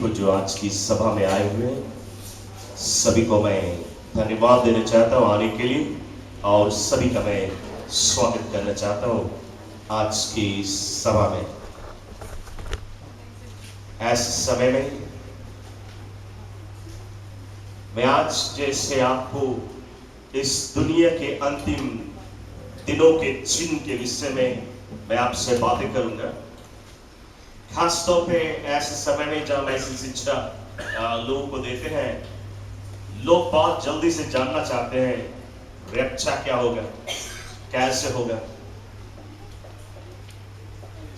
तो जो आज की सभा में आए हुए हैं सभी को मैं धन्यवाद देना चाहता हूँ आने के लिए, और सभी का मैं स्वागत करना चाहता हूँ आज की सभा में। ऐसे समय में मैं आज जैसे आपको इस दुनिया के अंतिम दिनों के चिन्ह के विषय में मैं आपसे बातें करूंगा। खास तौर पे ऐसे समय में जब ऐसी शिक्षा लोगों को देते हैं, लोग बहुत जल्दी से जानना चाहते हैं रैप्चर क्या होगा, कैसे होगा,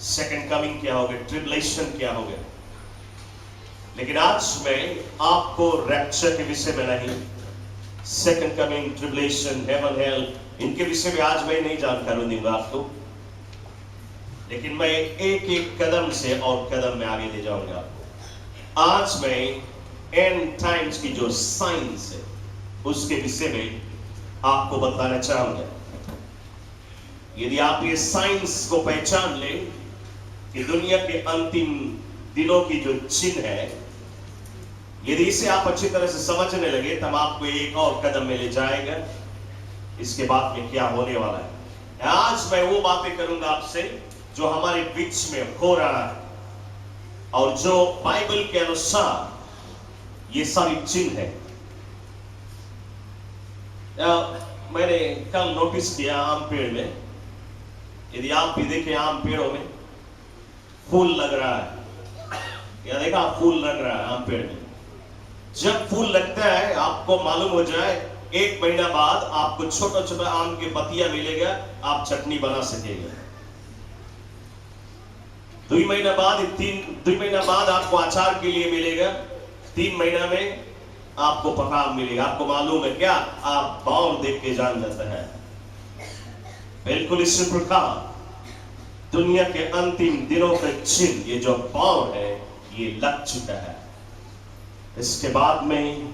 सेकंड कमिंग क्या होगा, ट्रिबुलेशन क्या होगा। लेकिन आज मैं आपको रैप्चर के विषय में नहीं, second coming, tribulation, heaven, hell, इनके विषय में आज मैं नहीं जानकारी दूंगा आपको, लेकिन मैं एक एक कदम से और कदम में आगे ले जाऊंगा। आज मैं एंड टाइम्स की जो साइंस है उसके विषय में आपको बताना चाहूंगा। यदि आप ये साइंस को पहचान ले कि दुनिया के अंतिम दिनों की जो चिन्ह है, यदि इसे आप अच्छी तरह से समझने लगे तब आपको एक और कदम में ले जाएगा इसके बाद में क्या होने वाला है। आज मैं वो बातें करूंगा आपसे जो हमारे बीच में हो रहा है और जो बाइबल के अनुसार ये सारी चिन्ह है। मैंने कल नोटिस किया आम पेड़ में, यदि आप भी देखें आम पेड़ों में फूल लग रहा है, या देखा फूल लग रहा है आम पेड़ में। जब फूल लगता है आपको मालूम हो जाए एक महीना बाद आपको छोटा छोटा आम के पत्तियां मिलेगा, आप चटनी बना सकेंगे। 2 महीना बाद 2 महीना बाद आपको अचार के लिए मिलेगा, 3 महीना में आपको पका मिलेगा। आपको मालूम है क्या, आप बाउर देख के जान जाते हैं। बिल्कुल इसी प्रकार दुनिया के अंतिम दिनों का चिन्ह ये जो बाउर है ये लग चुका है। इसके बाद में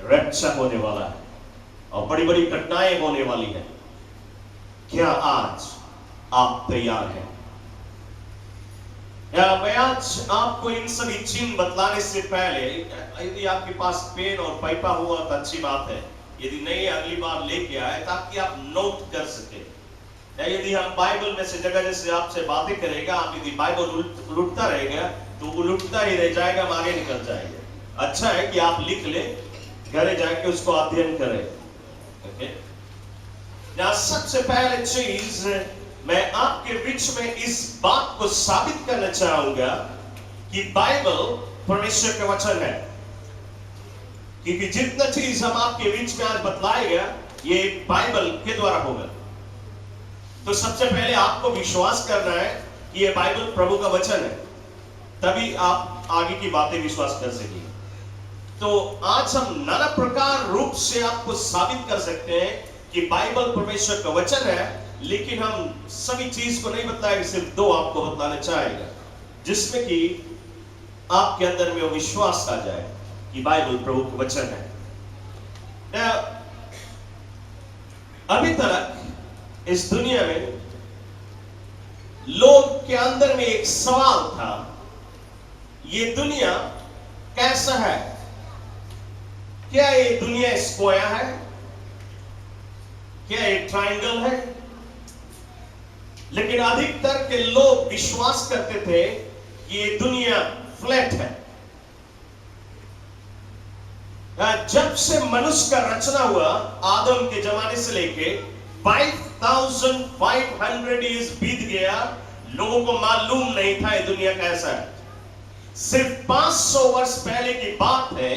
रैप्चर होने वाला है और बड़ी बड़ी घटनाएं होने वाली है। क्या आज आप तैयार हैं? मैं आज आपको इन सभी चिन्ह बतलाने से पहले, यदि आपके पास पेन और पाइपा हुआ तो अच्छी बात है, यदि नहीं अगली बार लेके आए ताकि आप नोट कर सके। यदि हम बाइबल में से जगह जैसे आपसे बातें करेगा, आप यदि बाइबल लुटता रहेगा तो वो लुटता ही रह जाएगा, हम आगे निकल जाएंगे। अच्छा है कि आप लिख ले, घरे जाके उसको अध्ययन करें। ओके, सबसे पहले चीज मैं आपके बीच में इस बात को साबित करना चाहूंगा कि बाइबल परमेश्वर का वचन है, क्योंकि जितना चीज हम आपके बीच में आज बतलाएगा ये बाइबल के द्वारा होगा। तो सबसे पहले आपको विश्वास करना है कि ये बाइबल प्रभु का वचन है, तभी आप आगे की बातें विश्वास कर सकेंगे। तो आज हम नाना प्रकार रूप से आपको साबित कर सकते हैं कि बाइबल परमेश्वर का वचन है, लेकिन हम सभी चीज को नहीं बताएंगे, सिर्फ 2 आपको बताना चाहेगा जिसमें कि आपके अंदर में वो विश्वास आ जाए कि बाइबल प्रभु का वचन है। अभी तक इस दुनिया में लोग के अंदर में एक सवाल था, ये दुनिया कैसा है? क्या ये दुनिया स्क्वायर है? क्या ये ट्रायंगल है? लेकिन अधिकतर के लोग विश्वास करते थे कि ये दुनिया फ्लैट है। जब से मनुष्य का रचना हुआ आदम के जमाने से लेके 5500 ईयर्स बीत गया, लोगों को मालूम नहीं था ये दुनिया कैसा है। सिर्फ 500 वर्ष पहले की बात है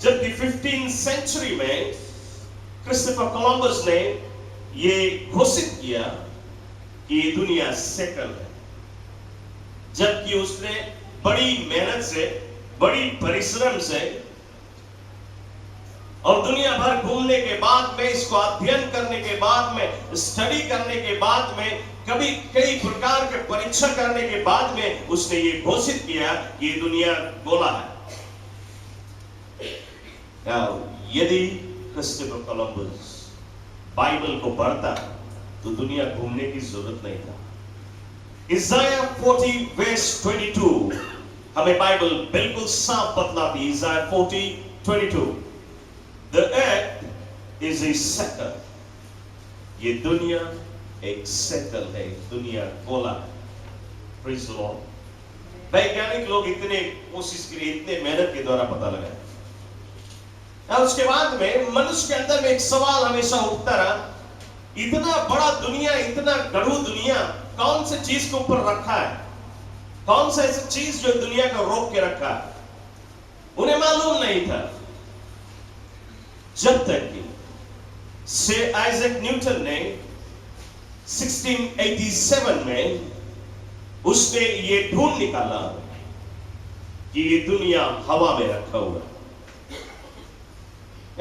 जबकि 15th सेंचुरी में क्रिस्टोफर कोलंबस ने ये घोषित किया कि ये दुनिया सेटल है, जबकि उसने बड़ी मेहनत से, बड़ी परिश्रम से और दुनिया भर घूमने के बाद में, इसको अध्ययन करने के बाद में, स्टडी करने के बाद में, कभी कई प्रकार के परीक्षा करने के बाद में उसने ये घोषित किया कि ये दुनिया गोला है। यदि क्रिस्टोफर कोलंबस बाइबल को पढ़ता तो दुनिया घूमने की जरूरत नहीं था। Isaiah 40 verse 22 हमें बाइबल बिल्कुल साफ बतलाती है। Isaiah 40:22 The earth is a circle. ये दुनिया एक सर्कल है, दुनिया गोला है। Praise the Lord. वैज्ञानिक लोग इतने कोशिश किए, इतने मेहनत के द्वारा पता लगाया। और उसके बाद में मनुष्य के अंदर में एक सवाल हमेशा उठता रहा, इतना बड़ा दुनिया, इतना गढ़ू दुनिया कौन से चीज के ऊपर रखा है? कौन सा ऐसी चीज जो दुनिया को रोक के रखा है? उन्हें मालूम नहीं था, जब तक कि से आइजैक न्यूटन ने 1687 में उसने ये ढूंढ निकाला कि ये दुनिया हवा में रखा हुआ है।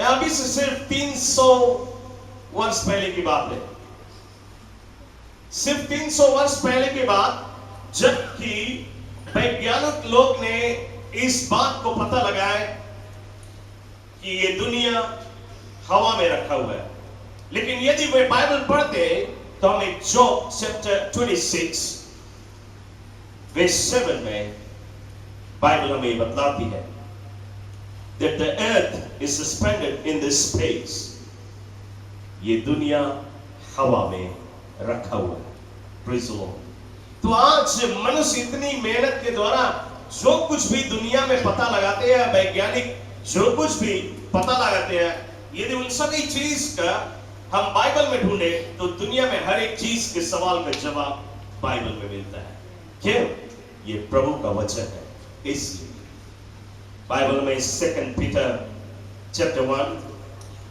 अभी से सिर्फ 300 वर्ष पहले की बात है। सिर्फ 300 वर्ष पहले की बात, जबकि वैज्ञानिक लोग ने इस बात को पता लगाया कि ये दुनिया हवा में रखा हुआ है। लेकिन यदि वे बाइबल पढ़ते तो हमें जॉब चैप्टर 26 वर्स 7 में बाइबल हमें बतलाती है that the earth is suspended in this space. ये दुनिया हवा में रखा हुआ है। Praise the Lord. तो आज मनुष्य इतनी मेहनत के द्वारा जो कुछ भी दुनिया में पता लगाते हैं, वैज्ञानिक जो कुछ भी पता लगाते हैं, यदि उन सभी चीज का हम बाइबल में ढूंढे तो दुनिया में हर एक चीज के सवाल का जवाब बाइबल में मिलता है। क्यों? ये प्रभु का वचन है। इसलिए बाइबल में 2 पीटर चैप्टर 1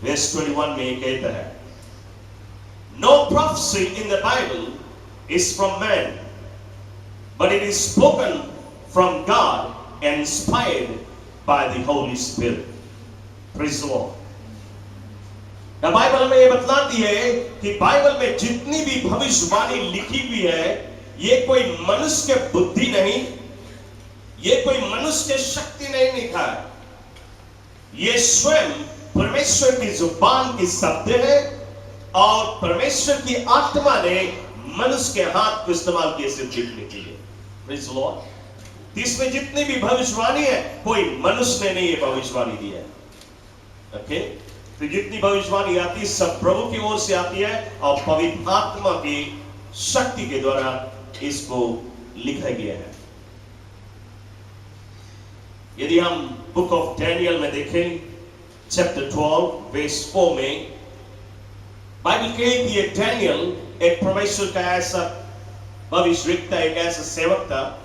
वर्स 21 में कहता है, No prophecy in the Bible is from man, but it is spoken from God and inspired by the Holy Spirit. Praise the Lord. Bible में ये बतलाती है कि बाइबल में जितनी भी भविष्यवाणी लिखी हुई है, ये कोई मनुष्य के बुद्धि नहीं, ये कोई मनुष्य के शक्ति नहीं लिखा है। ये स्वयं परमेश्वर की जुबान की शब्द है और परमेश्वर की आत्मा ने मनुष्य के हाथ को इस्तेमाल किए सिर्फ लिखने के लिए। Praise the Lord. इसमें जितनी भी भविष्यवाणी है, कोई मनुष्य ने नहीं ये भविष्यवाणी दी है। ओके? तो जितनी भविष्यवाणी आती है सब प्रभु की ओर से आती है और पवित्र आत्मा की शक्ति के द्वारा इसको लिखा गया है। यदि हम बुक ऑफ डैनियल में देखें चैप्टर 12 वर्स 4 में बाइबल कहती है डैनियल एक परमेश्वर का ऐसा भविष्यवक्ता, एक ऐसा सेवक था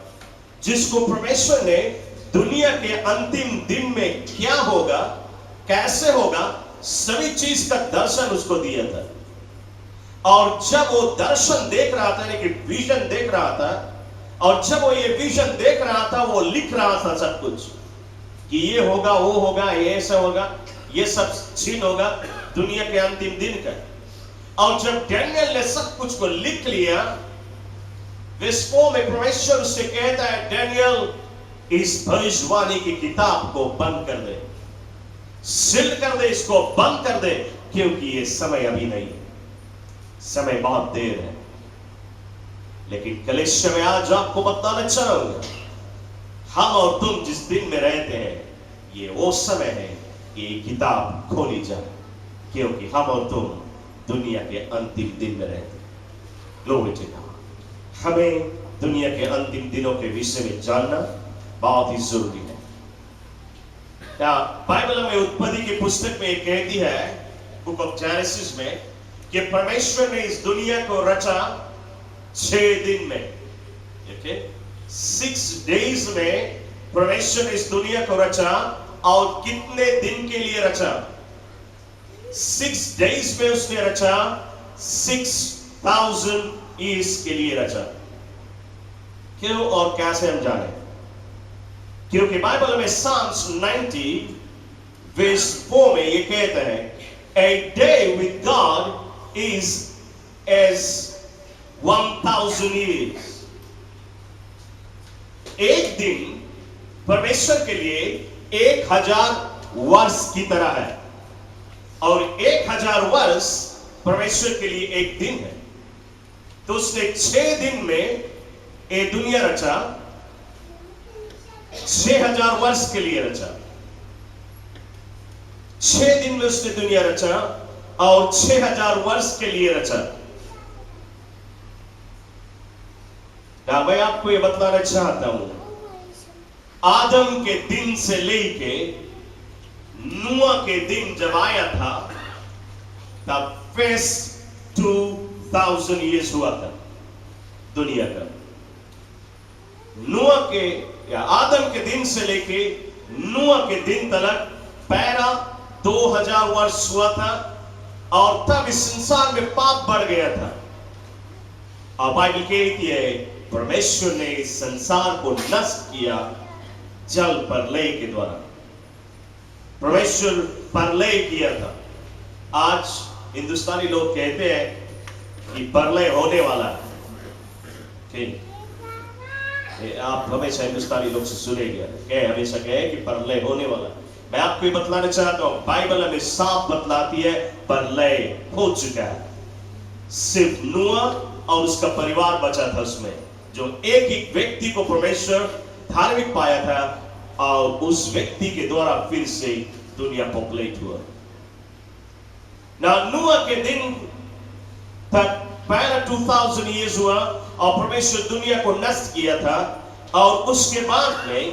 जिसको परमेश्वर ने दुनिया के अंतिम दिन में क्या होगा, कैसे होगा, सभी चीज का दर्शन उसको दिया था। और जब वो दर्शन देख रहा था, यानी कि विजन देख रहा था, और जब वो ये विजन देख रहा था, वो लिख रहा था सब कुछ कि ये होगा, वो होगा, ये ऐसा होगा, ये सब छीन होगा दुनिया के अंतिम दिन का। और जब डैनियल ने सब कुछ को लिख लिया, विस्फोट में परमेश्वर उससे कहता है, डैनियल इस भविष्यवाणी की किताब को बंद कर दे, सील कर दे, इसको बंद कर दे, क्योंकि ये समय अभी नहीं है, समय बहुत देर है। लेकिन कलेश में आज आपको बताना चाहूंगा, हम और तुम जिस दिन में रहते हैं, ये वो समय है कि ये किताब खोली जाए, क्योंकि हम और तुम दुनिया के अंतिम दिन में रहते हैं। Glory to God. हमें दुनिया के अंतिम दिनों के विषय में जानना बहुत ही जरूरी है। बाइबल में उत्पत्ति की पुस्तक में कहती है, बुक ऑफ जेनेसिस में, कि परमेश्वर ने इस दुनिया को रचा 6 दिन में। ओके, 6 days में परमेश्वर ने इस दुनिया को रचा। और कितने दिन के लिए रचा? 6 days में उसने रचा, 6000 years के लिए रचा। क्यों और कैसे हम जाने? क्योंकि बाइबल में Psalms 90 verse 4 में ये कहता है, A day with God is as 1000 years. एक दिन परमेश्वर के लिए 1000 वर्ष की तरह है, और 1000 वर्ष परमेश्वर के लिए एक दिन है। तो उसने 6 दिन में ये दुनिया रचा, 6000 वर्ष के लिए रचा। 6 दिन में उसने दुनिया रचा और 6000 वर्ष के लिए रचा। मैं आपको यह बतलाना चाहता हूं, आदम के दिन से लेके नूह के दिन जब आया था तब फर्स्ट 2000 ईयर्स हुआ था दुनिया का। नूह के या आदम के दिन से लेके नूह के दिन तक पहला 2000 वर्ष हुआ था और तब इस संसार में पाप बढ़ गया था। और बाइबल कहती है परमेश्वर ने इस संसार को नष्ट किया जल प्रलय के द्वारा। परमेश्वर प्रलय किया था। आज हिंदुस्तानी लोग कहते हैं कि प्रलय होने वाला है। आप हमेशा हिंदुस्तानी लोग से सुनेंगे हमेशा कहे कि प्रलय होने वाला। मैं आपको ये बतलाना चाहता हूं, बाइबल हमें साफ बतलाती है प्रलय हो चुका है। सिर्फ नूह और उसका परिवार बचा था उसमें, जो एक ही व्यक्ति को परमेश्वर धार्मिक पाया था और उस व्यक्ति के द्वारा फिर से दुनिया पॉपुलेट हुआ। ना नूह के दिन तक पहला 2000 ईयर्स हुआ और परमेश्वर दुनिया को नष्ट किया था। और उसके बाद में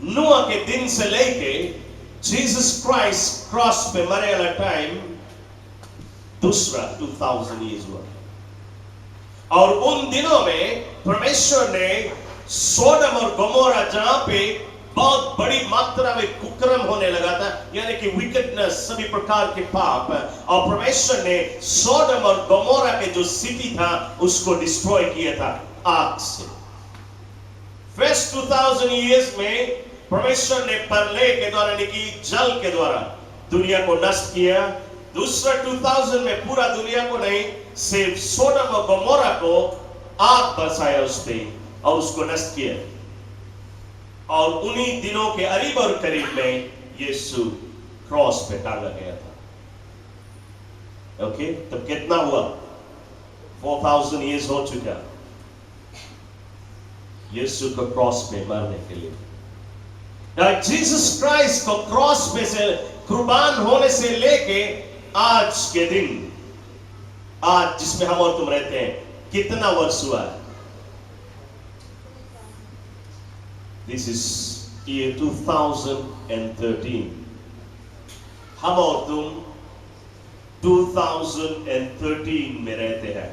नूह के दिन से लेके जीसस क्राइस्ट क्रॉस पे मरे वाला टाइम दूसरा 2000 ईयर्स हुआ। और उन दिनों में परमेश्वर ने सोडम और गोमोरा, जहां पे बहुत बड़ी मात्रा में कुकर्म होने लगा था, यानी कि विकेटनेस, सभी प्रकार के पाप, और परमेश्वर ने सोडम और गोमोरा के जो सिटी था उसको डिस्ट्रॉय किया था आग से। फर्स्ट 2000 ईयर्स में परमेश्वर ने प्रलय के द्वारा, यानी कि जल के द्वारा दुनिया को नष्ट किया। दूसरा 2000 में पूरा दुनिया को नहीं, सिर्फ सोडम और गोमोरा को आग बरसाया उस पे और उसको नष्ट किया। और उन्हीं दिनों के करीब और करीब में यीशु क्रॉस पे टांगा गया था। ओके, तब कितना हुआ? 4000 ईयर्स हो चुका यीशु को क्रॉस पे मरने के लिए। जीसस क्राइस्ट को क्रॉस पे से कुर्बान होने से लेके आज के दिन, आज जिसमें हम और तुम रहते हैं, कितना वर्ष हुआ है? This is year 2013. हम और तुम 2013 में रहते हैं।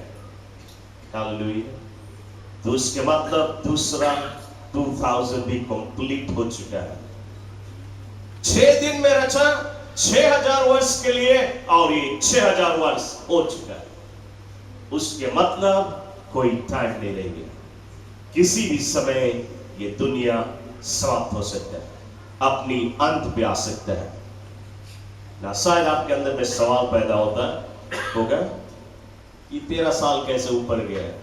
हालेलुया। तो उसके मतलब दूसरा 2000 भी कंप्लीट हो चुका है। 6 दिन में रचा 6000 वर्ष के लिए, और ये 6000 वर्ष हो चुका है। उसके मतलब कोई टाइम नहीं रहेगा। किसी भी समय ये दुनिया समाप्त हो सकता है, अपनी अंत पे आ सकता है ना। शायद आपके अंदर में सवाल पैदा होगा कि 13 साल कैसे ऊपर गया है।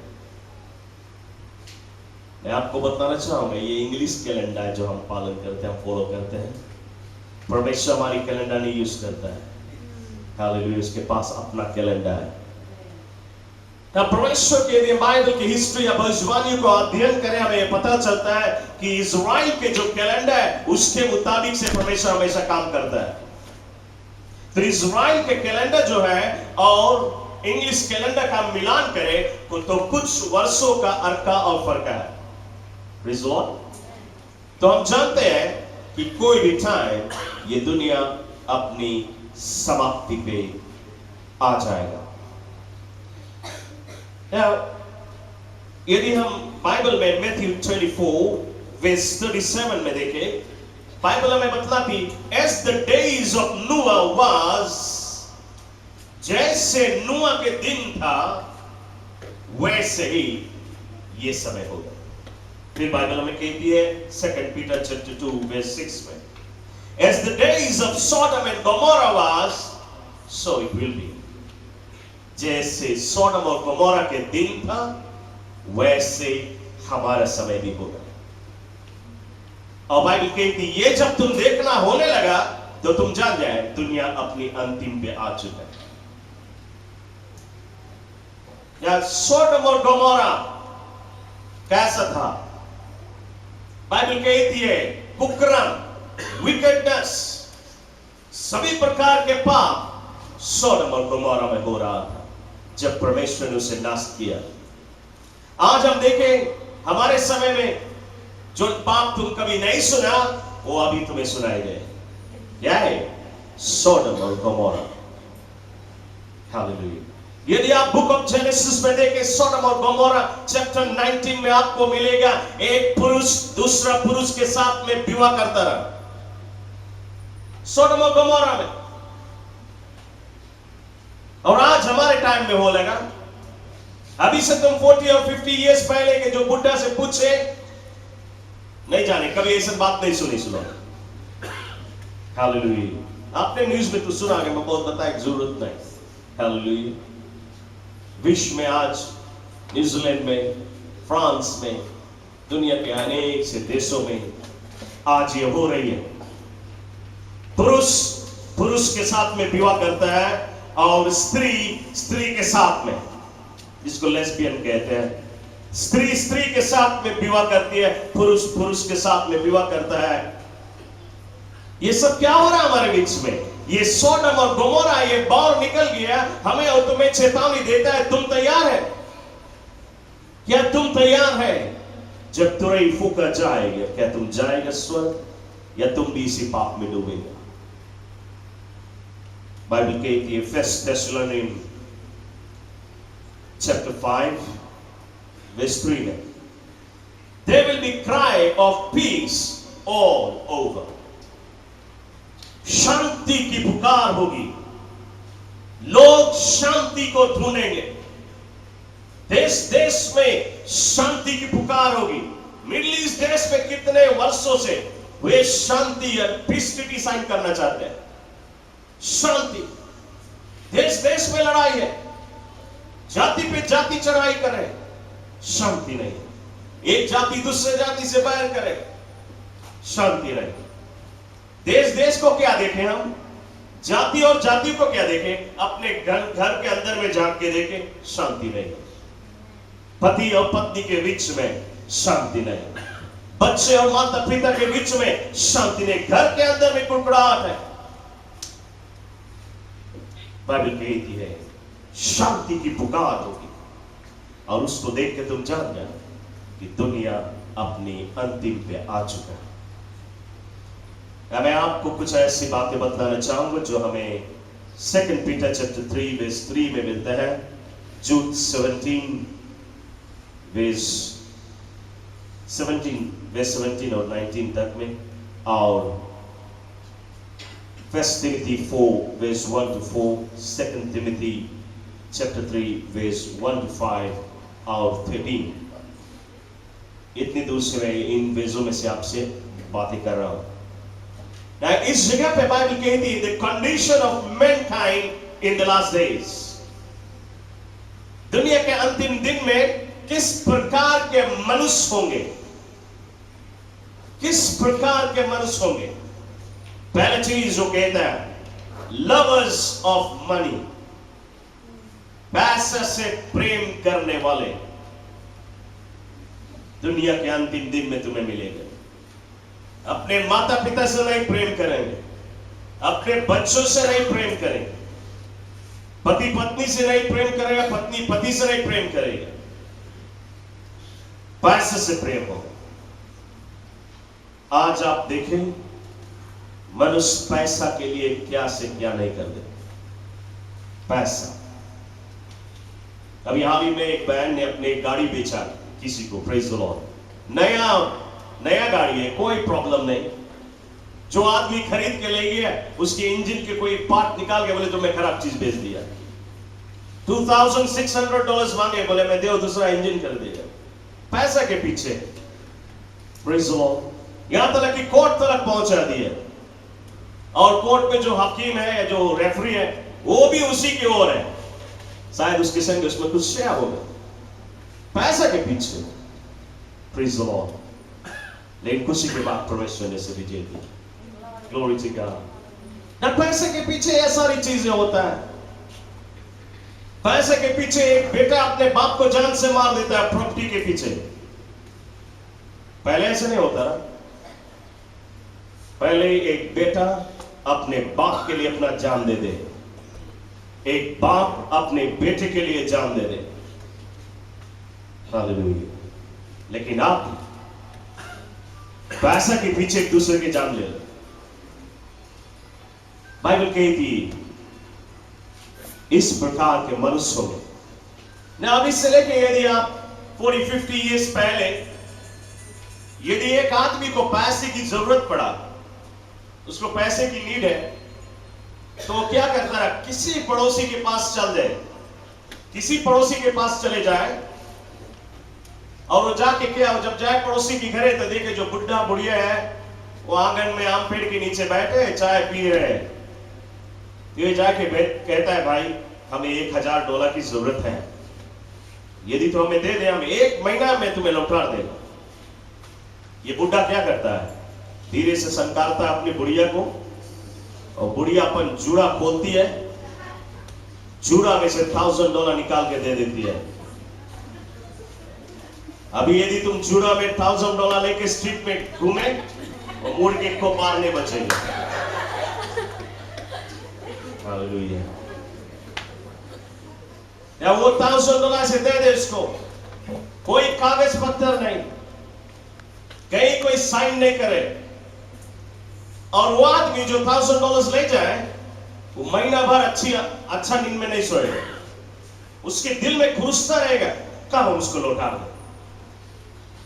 मैं आपको बताना चाहूंगा, ये इंग्लिश कैलेंडर है जो हम पालन करते हैं, फॉलो करते हैं। परमेश्वर हमारी कैलेंडर नहीं यूज करता है। हालेलुया। उसके पास अपना कैलेंडर है। परमेश्वर के लिए बाइबल की हिस्ट्री या भविष्यवाणी को अध्ययन करें, हमें पता चलता है कि इज़राइल के जो कैलेंडर है उसके मुताबिक से परमेश्वर हमेशा काम करता है। तो इज़राइल के कैलेंडर जो है और इंग्लिश कैलेंडर का मिलान करें तो कुछ वर्षों का अर्का और फर्क है। तो हम जानते हैं कि कोई भी टाइम ये दुनिया अपनी समाप्ति पे आ जाएगा। Now, यदि हम बाइबल में मैथ्यू 24 verse 37 में देखें, बाइबल हमें बतलाती, as the days of Noah was, जैसे नूह के दिन था वैसे ही ये समय होगा। फिर बाइबल हमें कहती है 2 Peter chapter 2 verse 6 में, as the days of Sodom and Gomorrah was, so it will be। जैसे सोडम और गोमोरा के दिन था वैसे हमारा समय भी होगा। और बाइबल कहती ये जब तुम देखना होने लगा तो तुम जान जाए दुनिया अपनी अंतिम पे आ चुका है। या सोडम और गोमोरा कैसा था? बाइबल कहती है कुकर्म, विकेटनेस, सभी प्रकार के पाप सोडम और गोमोरा में हो रहा था जब परमेश्वर ने उसे नाश किया। आज हम देखें हमारे समय में जो पाप तुम कभी नहीं सुना वो अभी तुम्हें सुनाए गए। क्या है? सोडम और गोमोरा। हालेलुया। यदि आप बुक ऑफ जेनेसिस में देखें, सोडम और गोमोरा चैप्टर 19 में आपको मिलेगा एक पुरुष दूसरा पुरुष के साथ में विवाह करता रहा। सोडम और गोमोरा में। और आज हमारे टाइम में हो लगा। अभी से तुम 40 और 50 इयर्स पहले के जो बुढ़ा से पूछे, नहीं जाने, कभी ऐसी बात नहीं सुना। हालेलुया। आपने न्यूज में तो सुना कि मैं बहुत बताने की जरूरत नहीं। हालेलुया। विश्व में आज न्यूजीलैंड में, फ्रांस में, दुनिया के अनेक से देशों में आज ये हो रही है। पुरुष पुरुष के साथ में विवाह करता है और स्त्री स्त्री के साथ में, जिसको लेस्बियन कहते हैं, स्त्री स्त्री के साथ में विवाह करती है, पुरुष पुरुष के साथ में विवाह करता है। ये सब क्या हो रहा है हमारे बीच में? ये सोडम और गोमोरा ये बाहर निकल गया। हमें और तुम्हें चेतावनी देता है, तुम तैयार है? क्या तुम तैयार है? जब तुरई फूका जाएगा, क्या तुम जाएगा स्वर्ग या तुम भी इसी पाप में डूबेगा? बाइबल कहती है फर्स्ट थेस्सलोनियन चैप्टर 5 verse 3 में, there will be cry of peace all over। शांति की पुकार होगी, लोग शांति को ढूंढेंगे। देश देश में शांति की पुकार होगी। मिडिल ईस्ट देश में कितने वर्षों से वे शांति और पीस ट्रीटी साइन करना चाहते हैं। शांति। देश देश में लड़ाई है, जाति पे जाति चढ़ाई करे, शांति नहीं। एक जाति दूसरे जाति से बैर करे, शांति नहीं। देश देश को क्या देखें हम? जाति और जाति को क्या देखें? अपने घर के अंदर में झांक के देखें, शांति नहीं। पति और पत्नी के बीच में शांति नहीं, बच्चे और माता पिता के बीच में शांति नहीं, घर के अंदर में कुड़कुड़ाहट है। बाइबल कहती है शांति की पुकार होगी और उसको देख के तुम जान जाओ कि दुनिया अपनी अंतिम पे आ चुका है। मैं आपको कुछ ऐसी बातें बताना चाहूंगा जो हमें 2 पीटर चैप्टर 3 verse 3 में मिलता है, जूड 17 verse 17 और 19 तक में, और 1 Timothy 4 verse 1 to 4, 2 Timothy chapter 3 verse 1 to 5 और 13। इतनी दूर से मैं इन वेजों में से आपसे बातें कर रहा हूं। इस जगह पे बाइबल कहती है the condition of Mankind in the last days. दुनिया के अंतिम दिन में किस प्रकार के मनुष्य होंगे, किस प्रकार के मनुष्य होंगे? पहली चीज जो कहता है लवर्स ऑफ मनी, पैसे से प्रेम करने वाले दुनिया के अंतिम दिन में तुम्हें मिलेंगे। अपने माता पिता से नहीं प्रेम करेंगे, अपने बच्चों से नहीं प्रेम करेंगे, पति पत्नी से नहीं प्रेम करेगा, पत्नी पति से नहीं प्रेम करेगा, पैसे से प्रेम होगा। आज आप देखें मनुष्य पैसा के लिए क्या से क्या नहीं कर दे। पैसा। अभी हाल ही में एक बहन ने अपनी गाड़ी बेचा किसी को, प्रेज द लॉर्ड। नया गाड़ी है, कोई प्रॉब्लम नहीं। जो आदमी खरीद के ले गया उसके इंजन के कोई पार्ट निकाल के बोले तो मैं खराब चीज बेच दिया। $2,600 मांगे, बोले मैं दे दूसरा इंजन कर देगा। पैसा के पीछे, प्रेज द लॉर्ड। यहां तक कि कोर्ट तक पहुंचा दिया, और कोर्ट में जो हकीम है, जो रेफरी है, वो भी उसी की ओर है। शायद उसके संग उसमें कुछ शेयर होगा। पैसा के पीछे, प्रेज द लॉर्ड। लेकिन खुशी के बाद परमेश्वर ने से विजय दी। Glory to God. ना पैसे के पीछे ये सारी चीजें होता है। पैसे के पीछे एक बेटा अपने बाप को जान से मार देता है, प्रॉपर्टी के पीछे। पहले ऐसे नहीं होता ना। पहले एक बेटा अपने बाप के लिए अपना जान दे दे, एक बाप अपने बेटे के लिए जान दे दे। हालेलुया। लेकिन आप पैसा के पीछे एक दूसरे की जान ले लो। बाइबल कहती इस प्रकार के मनुष्य होंगे ना। अभी से लेके यदि आप 40-50 ईयर्स पहले यदि एक आदमी को पैसे की जरूरत पड़ा, उसको पैसे की नीड है, तो वो क्या करता है? किसी पड़ोसी के पास चल जाए, किसी पड़ोसी के पास चले जाए और वो जाके क्या, जब जाए पड़ोसी के घरे तो देखे जो बुढ़ा बुढ़िया है वो आंगन में आम पेड़ के नीचे बैठे चाय पी रहे हैं। ये जाके कहता है भाई हमें $1000 की जरूरत है, यदि तो हमें दे दे, हम 1 महीना में तुम्हें लौटा देगा। ये बुढ़ा क्या करता है? धीरे से संकारता है अपनी बुढ़िया को, और बुढ़िया अपन जूड़ा खोलती है, जूड़ा में से $1000 निकाल के दे देती है। अभी यदि तुम जूड़ा में $1000 लेके स्ट्रीट में घूमे और मुड़ के को मारने बचेंगे। हालेलुया। या वो $1000 से दे दे उसको, कोई कागज पत्थर नहीं, कहीं कोई साइन नहीं करे, और वो आदमी जो $1000 ले जाए वो महीना भर अच्छा नींद में नहीं सोएगा। उसके दिल में खुरसता रहेगा कब हम उसको लौटा दें।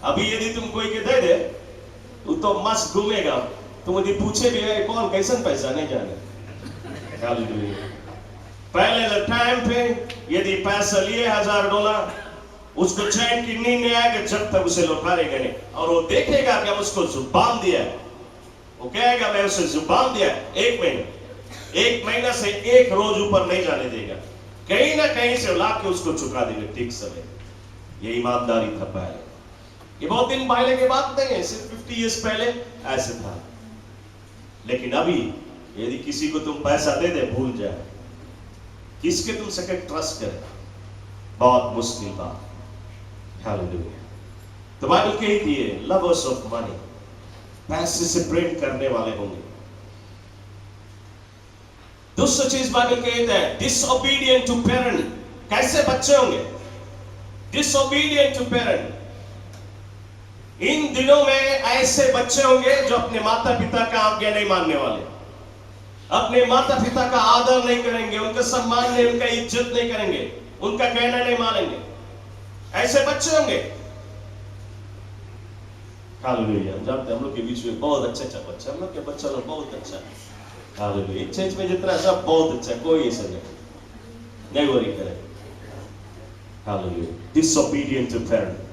अभी यदि तुम कोई के दे दे वो तो मस्त घूमेगा, तुम यदि पूछे भी है कौन कैसन पैसा नहीं जाने। हालेलुया। पहले टाइम पे यदि पैसा लिए $1000, उसको चैन की नींद नहीं आएगा जब तक उसे लौटाएगा नहीं, और वो देखेगा कि हम उसको जुबान दिया, वो कहेगा मैं उसे जुबान दिया 1 महीना से 1 रोज ऊपर नहीं जाने देगा, कहीं ना कहीं से ला के उसको चुका देगा ठीक समय। ये ईमानदारी था पहले। ये बहुत दिन पहले की बात नहीं है, सिर्फ 50 ईयर्स पहले ऐसे था। लेकिन अभी यदि किसी को तुम पैसा दे दे भूल जाए, किसके तुम सके ट्रस्ट करें, बहुत मुश्किल बात। हालेलुया। तो बाइबल कहती है लवर्स ऑफ मनी, पैसे से प्रेम करने वाले होंगे। दूसरी चीज बाइबल कहता है डिसओबीडिएंट टू पेरेंट। कैसे बच्चे होंगे? डिसओबीडिएंट टू पेरेंट। इन दिनों में ऐसे बच्चे होंगे जो अपने माता पिता का आज्ञा नहीं मानने वाले, अपने माता पिता का आदर नहीं करेंगे, उनका सम्मान नहीं, उनका इज्जत नहीं करेंगे, उनका कहना नहीं मानेंगे। ऐसे बच्चे होंगे। हालेलुया। हम जानते हैं हम लोग के बीच में बहुत अच्छा बच्चा, हम लोग के बच्चा लोग बहुत अच्छा है। हालेलुया। चर्च में जितना सब बहुत अच्छा, कोई ऐसा नहीं वरी करे। हालेलुया। Disobedient to parent.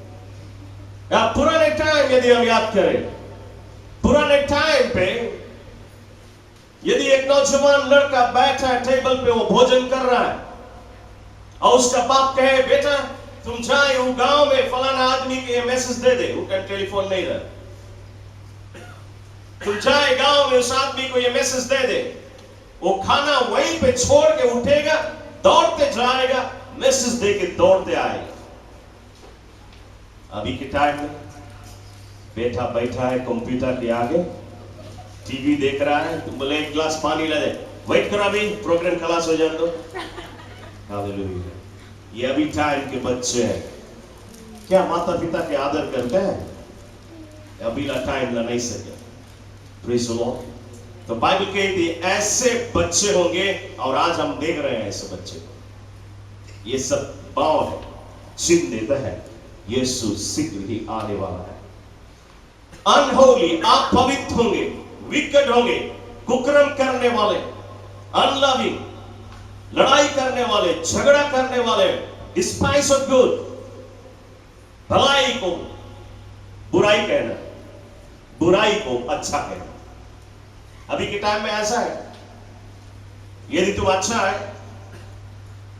पुराने टाइम यदि हम याद करें, पुराने टाइम पे यदि एक नौजवान लड़का बैठा है टेबल पे, वो भोजन कर रहा है, और उसका बाप कहे बेटा तुम जाए वो गांव में फलाना आदमी के मैसेज दे दे, वो टेलीफोन नहीं रहा, तुम जाए गांव में उस आदमी को ये मैसेज दे दे, वो खाना वहीं पे छोड़ के उठेगा, दौड़ते जाएगा, मैसेज दे के दौड़ते आएगा। अभी के टाइम में बेटा बैठा है कंप्यूटर के आगे, टीवी देख रहा है, तुम बोले 1 गिलास पानी ला दे, वेट करो अभी प्रोग्राम खलास हो जाए तो। हालेलुया। ये अभी टाइम के बच्चे हैं, क्या माता पिता के आदर करते हैं? अभी ला टाइम ला नहीं सके। Praise the Lord. तो बाइबल कहती है ऐसे बच्चे होंगे, और आज हम देख रहे हैं ऐसे बच्चे को। ये सब पाव है, चिन्ह देता है यीशु शीघ्र ही आने वाला है। अनहोली, आप पवित्र होंगे, विकेट होंगे, कुकर्म करने वाले, अनलविंग, लड़ाई करने वाले, झगड़ा करने वाले, डिस्पाइस ऑफ गुड, भलाई को बुराई कहना, बुराई को अच्छा कहना। अभी के टाइम में ऐसा है, यदि तुम अच्छा है,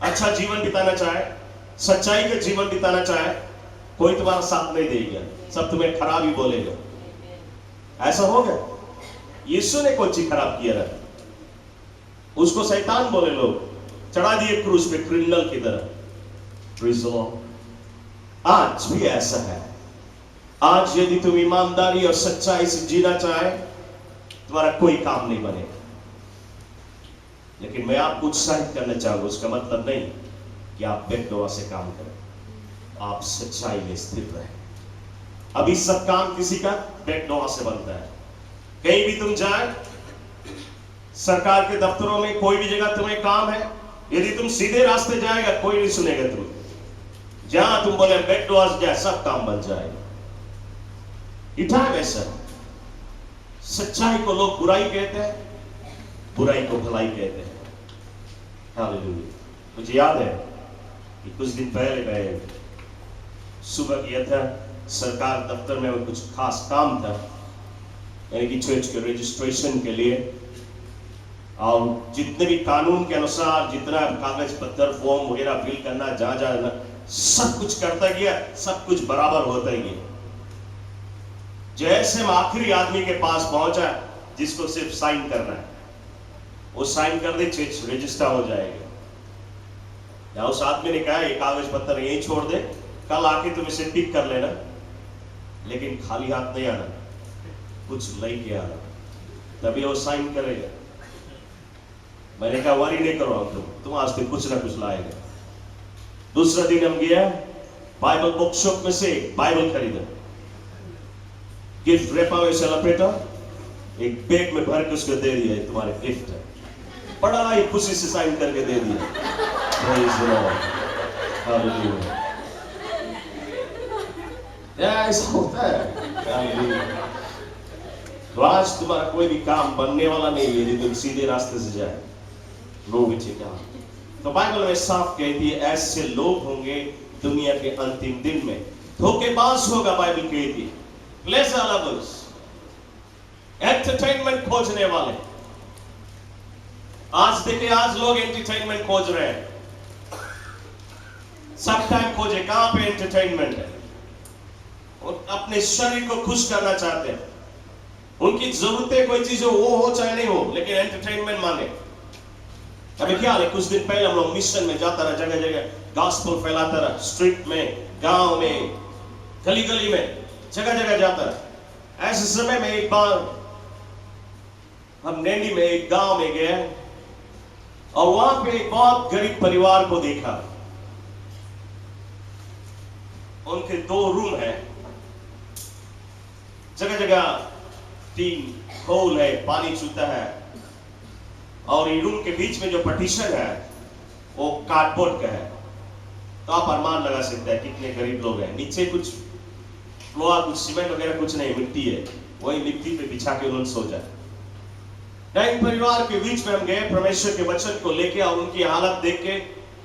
अच्छा जीवन बिताना चाहे, सच्चाई का जीवन बिताना चाहे, कोई तुम्हारा साथ नहीं देगा, सब तुम्हें खराब ही बोलेगा। ऐसा हो गया। यीशु ने कोई चीज खराब किया था, उसको शैतान बोले लोग, चढ़ा दिए क्रूस पे क्रिमिनल की तरह। Praise the Lord. आज भी ऐसा है, आज यदि तुम ईमानदारी और सच्चाई से जीना चाहे, तुम्हारा कोई काम नहीं बनेगा। लेकिन मैं आपको उत्साहित करना चाहूंगा, उसका मतलब नहीं कि आप बेकडोरा से काम करें, आप सच्चाई में स्थिर रहें। अभी सब काम किसी का बेकडोरा से बनता है। कहीं भी तुम जाए, सरकार के दफ्तरों में, कोई भी जगह तुम्हें काम है, यदि तुम सीधे रास्ते जाएगा कोई नहीं सुनेगा तुम्हें। जहां तुम बोले बेकडोरा से जाए, सब काम बन जाएगा। इटाइम ऐसा, सच्चाई को लोग बुराई कहते हैं, बुराई को भलाई कहते हैं। हालेलुया। मुझे याद है कि कुछ दिन पहले मैं सुबह गया था सरकार दफ्तर में, कुछ खास काम था, यानी कि चर्च के रजिस्ट्रेशन के लिए। और जितने भी कानून के अनुसार जितना कागज पत्तर फॉर्म वगैरह फिल करना, जहां जाना, सब कुछ करता गया, सब कुछ बराबर होता ही गया। जैसे मैं आखिरी आदमी के पास पहुंचा जिसको सिर्फ साइन करना है, वो साइन कर दे, चेक रजिस्टर हो जाएगा। या उस आदमी ने कहा ये कागज पत्तर यहीं छोड़ दे, कल आके तुम इसे पिक कर लेना, लेकिन खाली हाथ नहीं आना, कुछ लेके आना, तभी वो साइन करेगा। मैंने कहा वरी नहीं करो, तुम आज तक कुछ ना कुछ लाएगा। दूसरा दिन हम गया, बाइबल बुक शॉप में से बाइबल खरीदा, गिफ्ट रैपर वैसे लपेटा, एक बैग में भर के उसको दे दिया, तुम्हारे गिफ्ट है। बड़ा ही खुशी से साइन करके दे दिया। Praise the Lord. Hallelujah. ऐसा होता है। तो आज तुम्हारा कोई भी काम बनने वाला नहीं है यदि तुम सीधे रास्ते से जाए। नो विच काम। तो बाइबल में साफ कहती है ऐसे लोग होंगे दुनिया के अंतिम दिन में। धोखेबाज होगा, बाइबल कहती है। प्लेजर लवर्स, एंटरटेनमेंट खोजने वाले। आज देखिए, आज लोग एंटरटेनमेंट खोज रहे हैं, सब टाइम खोजे कहां पे एंटरटेनमेंट है, और अपने शरीर को खुश करना चाहते हैं। उनकी जरूरतें कोई चीज हो चाहे नहीं हो, लेकिन एंटरटेनमेंट मांगे। अभी क्या है, कुछ दिन पहले हम लोग मिशन में जाता रहा, जगह जगह गॉस्पेल फैलाता रहा, स्ट्रीट में, गांव में, गली गली में, जगह जगह जाता रहा। ऐसे समय में एक बार हम नैनी में एक गांव में गए और वहां पे एक बहुत गरीब परिवार को देखा। उनके 2 रूम है, जगह जगह 3 होल है, पानी चूता है, और ये रूम के बीच में जो पार्टीशन है वो कार्डबोर्ड का है। तो आप अनुमान लगा सकते हैं कितने गरीब लोग हैं। नीचे कुछ लोहा, कुछ सीमेंट वगैरह कुछ नहीं, मिट्टी है, वही मिट्टी पे बिछा के उन्होंने सो जाए। इन परिवार के बीच में हम गए परमेश्वर के वचन को लेके, और उनकी हालत देख के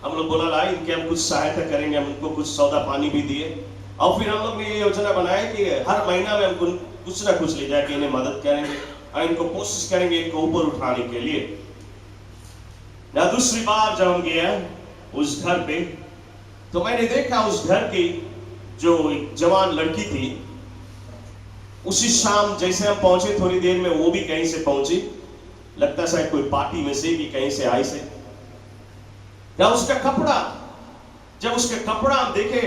हम लोग बोला ला इनके हम कुछ सहायता करेंगे। हम उनको कुछ सौदा पानी भी दिए, और फिर हम लोग ने ये योजना बनाया कि हर महीना में हम कुछ ना कुछ ले जाके इन्हें मदद करेंगे और इनको कोशिश करेंगे इनको ऊपर उठाने के लिए। ना दूसरी बार जब हम गए उस घर पे, तो मैंने देखा उस घर की जो एक जवान लड़की थी, उसी शाम जैसे हम पहुंचे थोड़ी देर में वो भी कहीं से पहुंची, लगता शायद कोई पार्टी में से भी कहीं से आई से। या उसका कपड़ा, जब उसका कपड़ा हम देखे,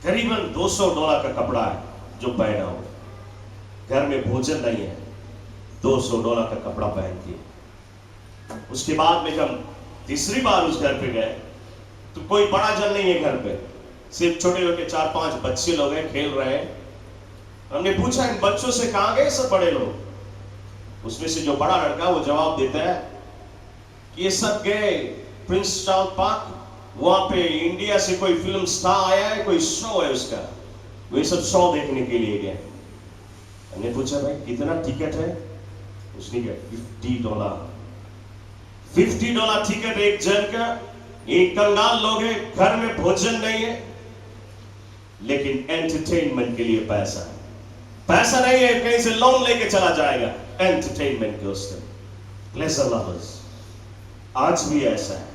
करीबन $200 का कपड़ा है जो पहना हो, घर में भोजन नहीं है, $200 का कपड़ा पहनती है। उसके बाद में जब तीसरी बार उस घर पे गए तो कोई बड़ा जन नहीं है घर पे, सिर्फ छोटे छोटे 4-5 बच्चे लोग हैं, खेल रहे हैं। हमने पूछा इन बच्चों से कहां गए सब बड़े लोग? उसमें से जो बड़ा लड़का वो जवाब देता है कि ये सब गए प्रिंस चार्ल्स पार्क, वहां पे इंडिया से कोई फिल्म स्टार आया है, कोई शो है उसका, वे सब शो देखने के लिए गए। हमने पूछा भाई कितना टिकट है? उसने कहा $50 टिकट एक जन का। एक कंगाल लोग हैं, घर में भोजन नहीं है, लेकिन एंटरटेनमेंट के लिए पैसा है। पैसा नहीं है, कहीं से लोन लेके चला जाएगा एंटरटेनमेंट के उससे। प्लेजर लवर्स, आज भी ऐसा है।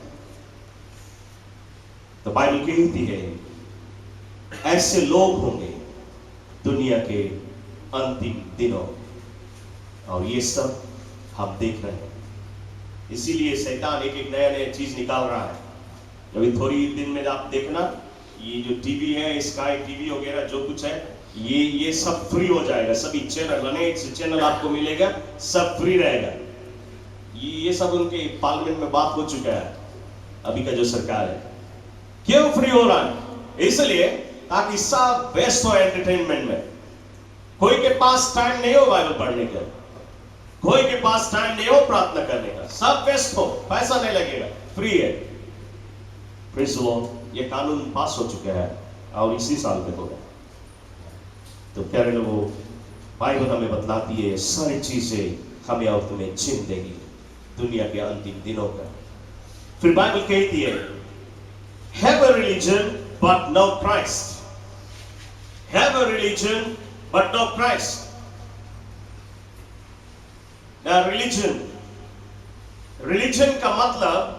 तो बाइबल कहती है ऐसे लोग होंगे दुनिया के अंतिम दिनों, और ये सब हम देख रहे हैं। इसीलिए शैतान एक एक नया नया चीज निकाल रहा है। अभी थोड़ी दिन में आप देखना, ये जो टीवी है, स्काई टीवी वगैरह जो कुछ है, ये सब फ्री हो जाएगा, सभी चैनल, अनेक से चैनल आपको मिलेगा, सब फ्री रहेगा। ये सब उनके पार्लियामेंट में बात हो चुका है, अभी का जो सरकार है। क्यों फ्री हो रहा है? इसलिए ताकि सब व्यस्त हो एंटरटेनमेंट में। कोई के पास टाइम नहीं हो बाइबल पढ़ने का, कोई के पास टाइम नहीं हो प्रार्थना करने का, सब व्यस्त हो, पैसा नहीं लगेगा, फ्री है। Praise the Lord. ये कानून पास हो चुका है और इसी साल में होगा। तो प्यारे लोगों, बाइबल हमें बतलाती है सारी चीजें हमें और तुम्हें छीन देगी दुनिया के अंतिम दिनों का। फिर बाइबल कहती है, have a religion but no Christ, have a religion but no Christ। Now religion का मतलब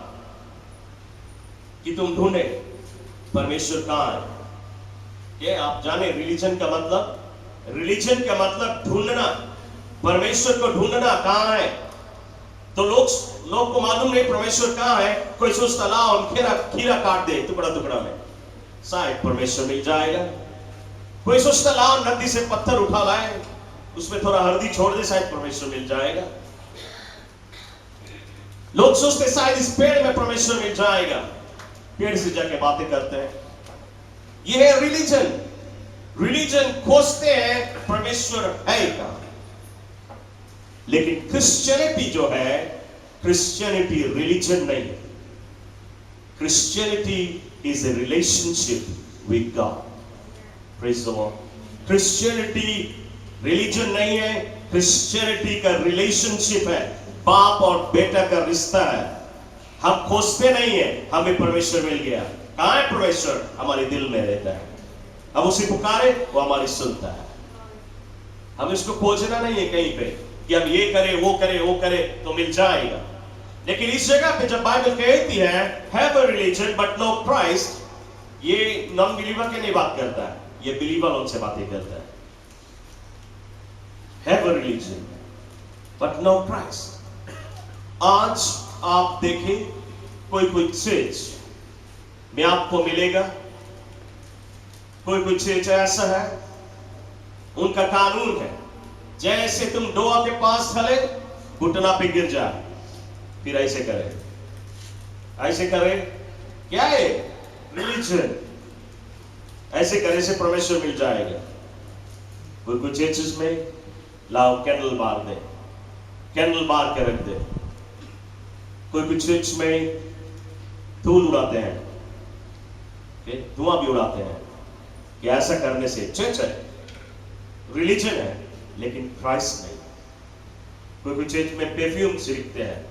कि तुम ढूंढे परमेश्वर कहां है। ये आप जाने रिलीजन का मतलब, रिलीजन का मतलब ढूंढना, परमेश्वर को ढूंढना कहां है। तो लोग को मालूम नहीं परमेश्वर कहां है। कोई सोचता लाओ हम खीरा काट दे टुकड़ा टुकड़ा में, शायद परमेश्वर मिल जाएगा। कोई सोचता लाओ नदी से पत्थर उठा लाए, उसमें थोड़ा हल्दी छोड़ दे, शायद परमेश्वर मिल जाएगा। लोग सोचते शायद इस पेड़ में परमेश्वर मिल जाएगा, पेड़ से जाके बातें करते हैं। यह है रिलीजन। रिलीजन खोजते हैं परमेश्वर है कहां। लेकिन क्रिश्चियनिटी जो है, क्रिश्चियनिटी रिलीजन नहीं है। Christianity is a relationship with God. Praise the Lord. Christianity religion नहीं है, क्रिश्चियनिटी का रिलेशनशिप है, बाप और बेटा का रिश्ता है। हम खोजते नहीं है हमें परमेश्वर मिल गया। कहां है परमेश्वर? हमारे दिल में रहता है। हम उसे पुकारे, वो हमारी सुनता है। हम इसको खोजना नहीं है कहीं पे कि हम ये करें वो करें तो मिल जाएगा। लेकिन इस जगह पे जब बाइबल कहती है have a religion but no Christ, ये नॉन बिलीवर के नहीं बात करता है, ये बिलीवर उनसे बातें करता है। Have a religion but no Christ. आज आप देखें कोई चीज में आपको मिलेगा, कोई चीज ऐसा है, उनका कानून है, जैसे तुम डोआ के पास खड़े घुटना पे गिर जाए, फिर ऐसे करे, क्या है? रिलीजन। ऐसे करे से परमेश्वर मिल जाएगा। कोई चीज में लाओ कैंडल बार दे, कैंडल बार के रख दे। कोई चीज में धूल उड़ाते हैं, धुआं भी उड़ाते हैं कि ऐसा करने से चर्च है, रिलीजन है, लेकिन क्राइस्ट नहीं। कोई चर्च में परफ्यूम छिड़कते हैं,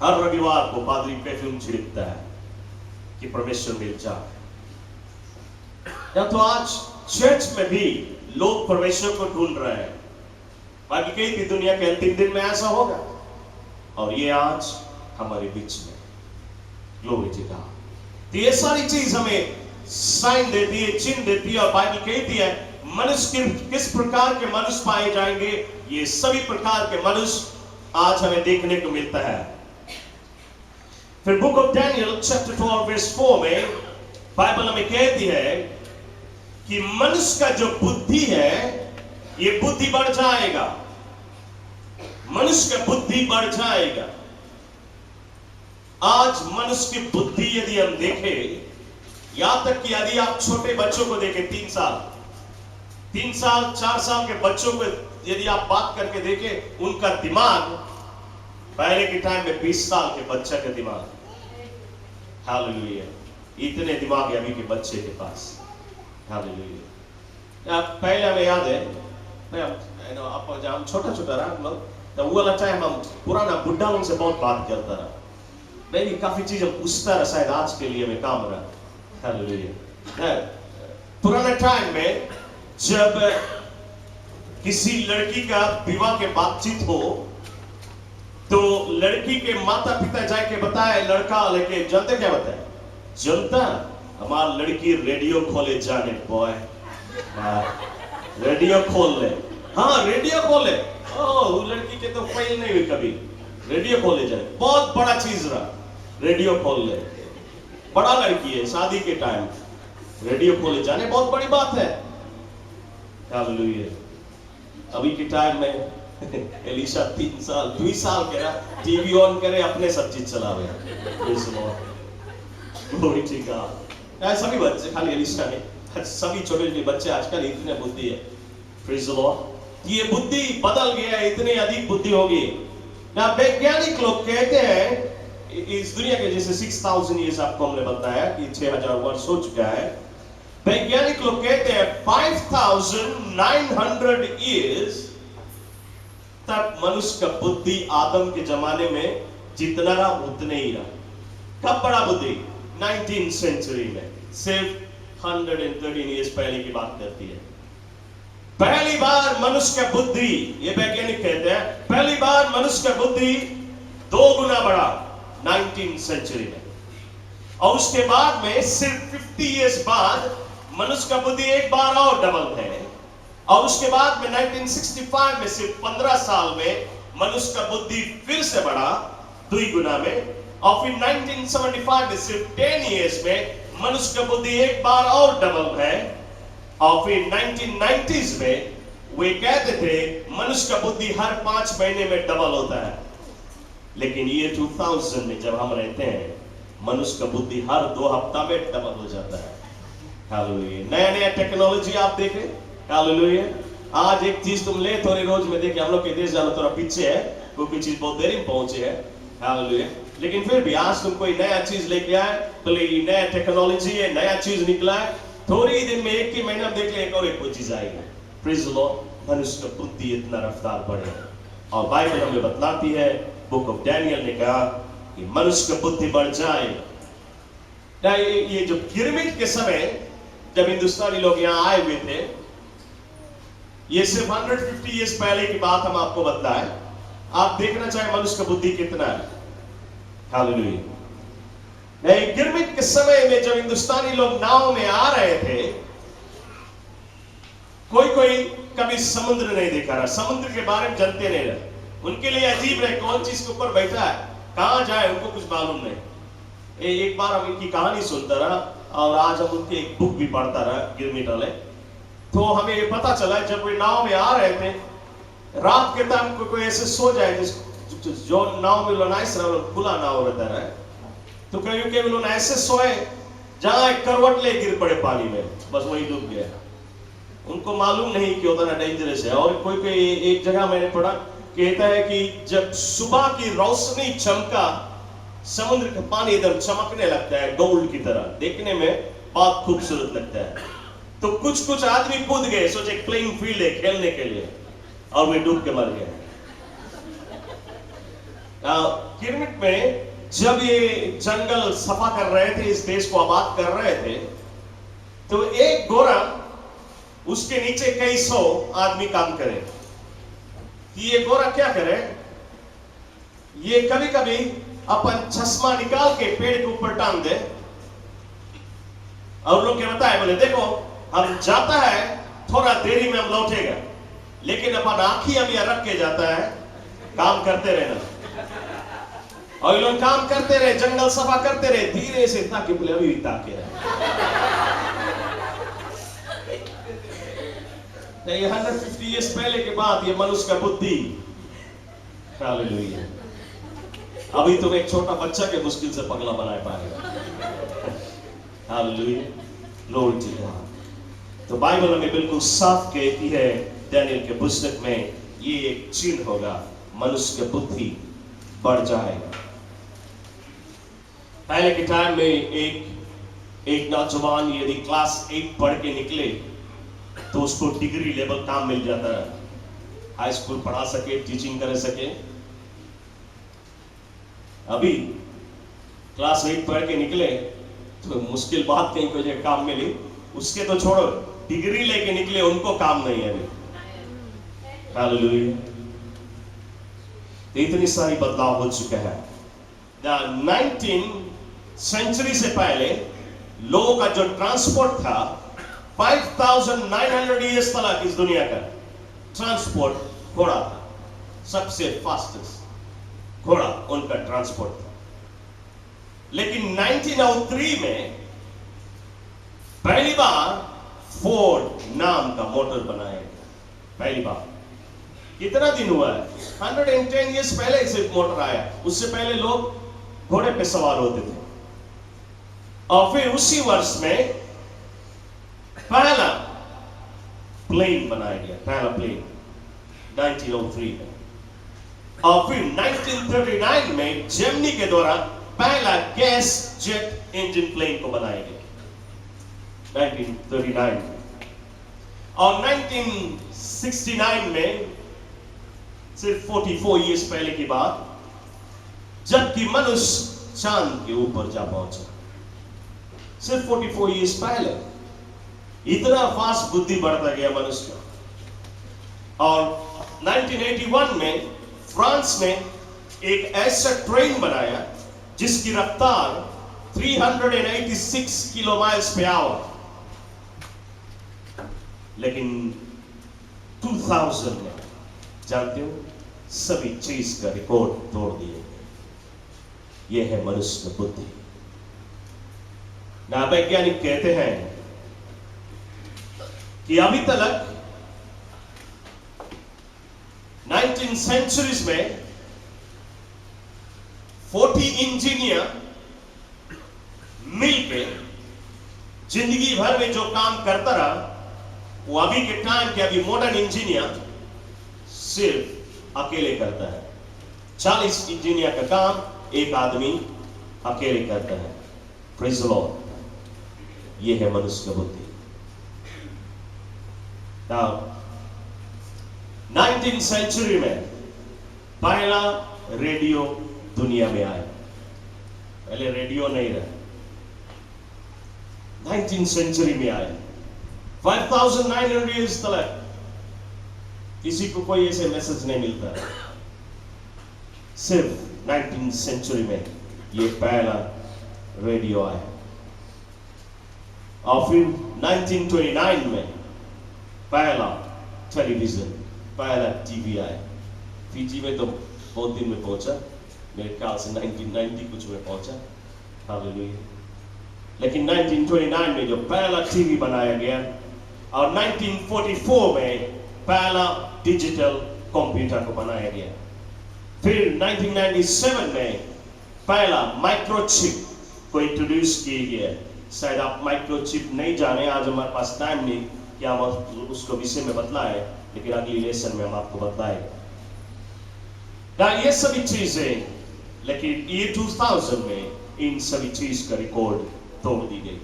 हर रविवार को पादरी परफ्यूम छिड़कता है कि परमेश्वर मिल जाए। या तो आज चर्च में भी लोग परमेश्वर को ढूंढ रहे हैं। बाकी कई थी दुनिया के अंतिम दिन में ऐसा होगा, और ये आज हमारे बीच में। Glory to God. तो ये सारी चीज हमें साइन देती है, चिन्ह देती है। और बाइबल कहती है मनुष्य किस प्रकार के मनुष्य पाए जाएंगे, ये सभी प्रकार के मनुष्य आज हमें देखने को मिलता है। फिर book of Daniel chapter 12 verse 4 में बाइबल हमें कहती है कि मनुष्य का जो बुद्धि है, ये बुद्धि बढ़ जाएगा। मनुष्य का बुद्धि बढ़ जाएगा। आज मनुष्य की बुद्धि यदि हम देखें, यहां तक कि यदि आप छोटे बच्चों को देखें, 3 साल 4 साल के बच्चों को यदि आप बात करके देखें, उनका दिमाग पहले के टाइम में 20 साल के बच्चे का दिमाग। हालेलुया। इतने दिमाग है अभी के बच्चे के पास। हालेलुया। पहले हमें याद है आप जब हम छोटा रहा हम लोग, तो वो लगता है हम पुराना बुढ़ा उनसे बहुत बात करता रहा। मैं भी काफी चीजें पूछता रहा, शायद आज के लिए मैं काम रहा। हालेलुया। पुराने टाइम में जब किसी लड़की का विवाह के बातचीत हो, तो लड़की के माता पिता जाके बताए, लड़का लेके जानते क्या बताए? जनता हमारी लड़की रेडियो खोले जाने। बॉय रेडियो खोल ले। हाँ रेडियो खोले। वो लड़की के तो फेल नहीं हुई कभी। रेडियो खोले जाए, बहुत बड़ा चीज रहा। रेडियो खोल ले, बड़ा लड़की है, शादी के टाइम रेडियो खोले जाने बहुत बड़ी बात है। हालेलुया। अभी के टाइम में एलिशा 3 साल 2 साल के टीवी ऑन करे अपने सब चीज चलावे। Praise the Lord, glory to God. सभी बच्चे, खाली एलिशा नहीं, सभी छोटे छोटे बच्चे आजकल इतने बुद्धि है। Praise the Lord. ये बुद्धि बदल गया, इतनी अधिक बुद्धि होगी ना। वैज्ञानिक लोग कहते हैं इस दुनिया के जैसे 6000 ईयर्स आपको हमने बताया कि 6000 वर्ष हो चुका है। वैज्ञानिक लोग कहते हैं 5900 ईयर्स तक मनुष्य का बुद्धि आदम के जमाने में जितना रहा उतने ही रहा। कब बड़ा बुद्धि? 19th सेंचुरी में, सिर्फ 113 ईयर्स पहले की बात करती है। पहली बार मनुष्य का बुद्धि, ये वैज्ञानिक कहते हैं, पहली बार मनुष्य का बुद्धि 2 गुना बढ़ा 19th सेंचुरी में। और उसके बाद में सिर्फ 50 ईयर्स बाद मनुष्य का बुद्धि एक बार और डबल है। और उसके बाद में 1965 में सिर्फ 15 साल में मनुष्य का बुद्धि फिर से बढ़ा 2 गुना में। और फिर 1975 में सिर्फ 10 ईयर्स में मनुष्य का बुद्धि एक बार और डबल है। और फिर 1990s में वे कहते थे मनुष्य का बुद्धि हर 5 महीने में डबल होता है। लेकिन ये 2000 में जब हम रहते हैं, मनुष्य का बुद्धि हर 2 हफ्ता में डबल हो जाता है। हालेलुया। नया नया टेक्नोलॉजी आप देखें। हालेलुया। आज एक चीज तुम ले थोड़ी रोज में देखे, हम लोग के देश ज्यादा थोड़ा पीछे है, क्योंकि चीज बहुत देरी में पहुंचे है। हालेलुया। लेकिन फिर भी आज तुम कोई नया चीज लेके आए, तो ये नया टेक्नोलॉजी है, नया चीज निकला है, थोड़ी ही दिन में, एक ही महीना देख ले एक और एक कोई चीज आएगी। Praise the Lord. मनुष्य का बुद्धि इतना रफ्तार बढ़े। और बाइबल हमें बतलाती है, बुक ऑफ डैनियल ने कहा कि मनुष्य का बुद्धि बढ़ जाए। ये जो गिरमिट के समय जब हिंदुस्तानी लोग यहाँ आए हुए थे, ये सिर्फ 150 ईयर्स पहले की बात हम आपको बताएं। आप देखना चाहे मनुष्य का बुद्धि कितना है। हालेलुया। गिरमिट के समय में जब हिंदुस्तानी लोग नाव में आ रहे थे, कोई कभी समुद्र नहीं देखा रहा, समुद्र के बारे में जानते नहीं रहे। उनके लिए अजीब रहे, कौन चीज के ऊपर बैठा है, कहां जाए, उनको कुछ मालूम नहीं। एक बार हम इनकी कहानी सुनता रहा और आज हम उनके एक बुक भी पढ़ता रहा, गिरमिट वाले। तो हमें ये पता चला जब वे नाव में आ रहे थे, रात के टाइम कोई ऐसे सो जाए, जो नाव में लोनाइस रहा, खुला नाव रहता है, तो कहीं लोग ऐसे सोए जहां एक करवट ले गिर पड़े पानी में, बस वही डूब गया। उनको मालूम नहीं कि उतना डेंजरस है। और कोई एक जगह मैंने पढ़ा, कहता है कि जब सुबह की रोशनी चमका, समुद्र का पानी एकदम चमकने लगता है गोल्ड की तरह, देखने में बहुत खूबसूरत लगता है। तो कुछ आदमी कूद गए, सोचे प्लेइंग फील्ड है खेलने के लिए, और वे डूब के मर गए। गिरमिट में जब ये जंगल सफा कर रहे थे, इस देश को आबाद कर रहे थे, तो एक गोरा, उसके नीचे कई 100 आदमी काम करे। ये गोरा क्या करे, ये कभी कभी अपन चश्मा निकाल के पेड़ के ऊपर टांग दे, और लोग क्या बताए, बोले देखो हम जाता है, थोड़ा देरी में हम लौटेगा, लेकिन अपन आंखी हम यहां रख के जाता है, काम करते रहना। और ये लोग काम करते रहे, जंगल सफा करते रहे, धीरे से, ताकि बोले अभी ताके नहीं। 150 ईयर्स पहले के बाद ये मनुष्य का बुद्धि, हालेलुया। अभी तुम एक छोटा बच्चा के मुश्किल से पगला बना पाएगा। Hallelujah, glory to God. तो बाइबल हमें बिल्कुल साफ कहती है, दानियल के पुस्तक में, ये एक चिन्ह होगा, मनुष्य की बुद्धि बढ़ जाएगा। पहले के टाइम में एक नौजवान यदि क्लास 8 पढ़ के निकले, तो उसको डिग्री लेवल काम मिल जाता है, हाई स्कूल पढ़ा सके, टीचिंग कर सके। अभी क्लास 8 पढ़ के निकले तो मुश्किल बात, कहीं कोई जगह काम मिली, उसके तो छोड़ो, डिग्री लेके निकले उनको काम नहीं है अभी। हालेलुया। इतनी सारी बदलाव हो चुका है। 19th सेंचुरी से पहले लोगों का जो ट्रांसपोर्ट था, 5900 ईयर्स तक इस दुनिया का ट्रांसपोर्ट घोड़ा था, सबसे फास्टेस्ट घोड़ा उनका ट्रांसपोर्ट था। लेकिन 1903 में पहली बार फोर्ड नाम का मोटर बनाया गया पहली बार। कितना दिन हुआ है? 110 इयर्स पहले से मोटर आया। उससे पहले लोग घोड़े पे सवार होते थे। और फिर उसी वर्ष में पहला प्लेन बनाया गया, पहला प्लेन 1903 में। और फिर 1939 में जर्मनी के द्वारा पहला गैस जेट इंजन प्लेन को बनाया गया 1939 में। और 1969 में, सिर्फ 44 इयर्स पहले की बात, जबकि मनुष्य चांद के ऊपर जा पहुंचा। सिर्फ 44 इयर्स पहले इतना फास्ट बुद्धि बढ़ता गया मनुष्य का। और 1981 में फ्रांस में एक ऐसा ट्रेन बनाया जिसकी रफ्तार 386 किलो माइल्स पे आवर। लेकिन 2000 में जानते हो सभी चीज का रिकॉर्ड तोड़ दिए गए। यह है मनुष्य की बुद्धि। ना वैज्ञानिक कहते हैं कि अभी तक 19th सेंचुरीज में 40 इंजीनियर मिलके जिंदगी भर में जो काम करता रहा, वो अभी के टाइम के अभी मॉडर्न इंजीनियर सिर्फ अकेले करता है। 40 इंजीनियर का काम एक आदमी अकेले करता है। Praise the Lord. ये है मनुष्य की बुद्धि। Now, 19th सेंचुरी में पहला रेडियो दुनिया में आया। पहले रेडियो नहीं रहा, 19th सेंचुरी में आया। 5900 years तक किसी को कोई ऐसे मैसेज नहीं मिलता। सिर्फ 19th सेंचुरी में ये पहला रेडियो आया। और फिर 1929 में पहला टेलीविजन, पहला टीवी आया। फीजी में तो बहुत दिन में पहुंचा, मेरे ख्याल से 1990 कुछ में पहुंचा। हालेलुया। लेकिन 1929 में जो पहला टीवी बनाया गया, और 1944 में पहला डिजिटल कंप्यूटर को बनाया गया। फिर 1997 में पहला माइक्रोचिप को इंट्रोड्यूस किया गया। शायद आप माइक्रोचिप नहीं जाने, आज हमारे पास टाइम नहीं कि हम उसको विषय में बतलाए, लेकिन अगली लेसन में हम आपको बताएंगे। ये सभी चीजें, लेकिन ये 2000 में इन सभी चीज का रिकॉर्ड तोड़ दी गई।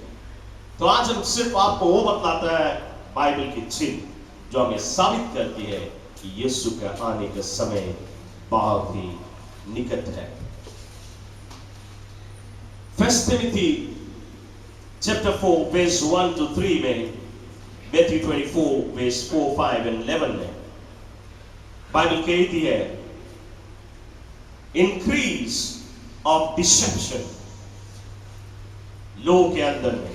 तो आज हम सिर्फ आपको वो बतलाता है बाइबल की चिन्ह जो हमें साबित करती है कि यीशु के आने का समय बहुत ही निकट है। First Timothy chapter 4 verse 1 to 3 में, Matthew 24 verse 4, 5 and 11 में बाइबल कहती है, इंक्रीज ऑफ डिसेप्शन, लोगों के अंदर में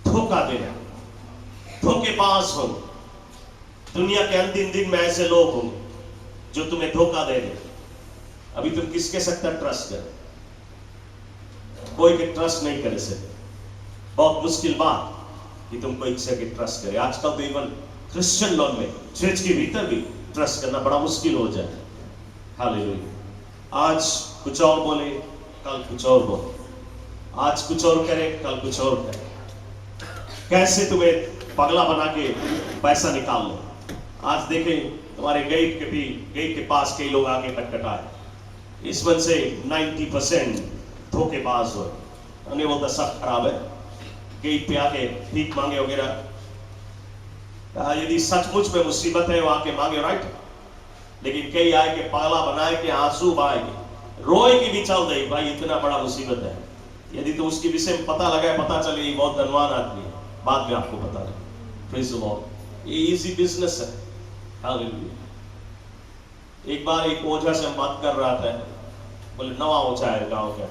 धोखा देना, धोखेबाज हो। दुनिया के अंतिम दिन में ऐसे लोग होंगे जो तुम्हें धोखा दे दे। अभी तुम किसके सकता ट्रस्ट करें? कोई के ट्रस्ट नहीं कर सकते। बहुत मुश्किल बात कि तुम कोई से के ट्रस्ट करे। आजकल तो इवन क्रिश्चियन लोग में, चर्च के भीतर भी ट्रस्ट करना बड़ा मुश्किल हो जाए। हालेलुया। आज कुछ और बोले, कल कुछ और बोले। आज कुछ और करे, कल कुछ और करे। कैसे तुम्हें पगला बना के पैसा निकाल लो। आज देखें तुम्हारे गेट के पास कई लोग आके खटखटाए। इस वजह से 90% धोखेबाज हो। हमने बोलता सब खराब है, गेट पे आके भीख मांगे वगैरह। यदि सचमुच में मुसीबत है वो आके मांगे, राइट। लेकिन कई आए के पागला बनाए के आंसू बहाएंगे, रोए की भी चल दे, भाई इतना बड़ा मुसीबत है। यदि तो उसके विषय में पता लगा, पता चले ये बहुत धनवान आदमी है, बाद में आपको पता लगे। Praise the Lord. ये इजी बिजनेस है। हालेलुया। एक बार एक ओझा से हम बात कर रहा था, बोले नवा ओझा है गांव का।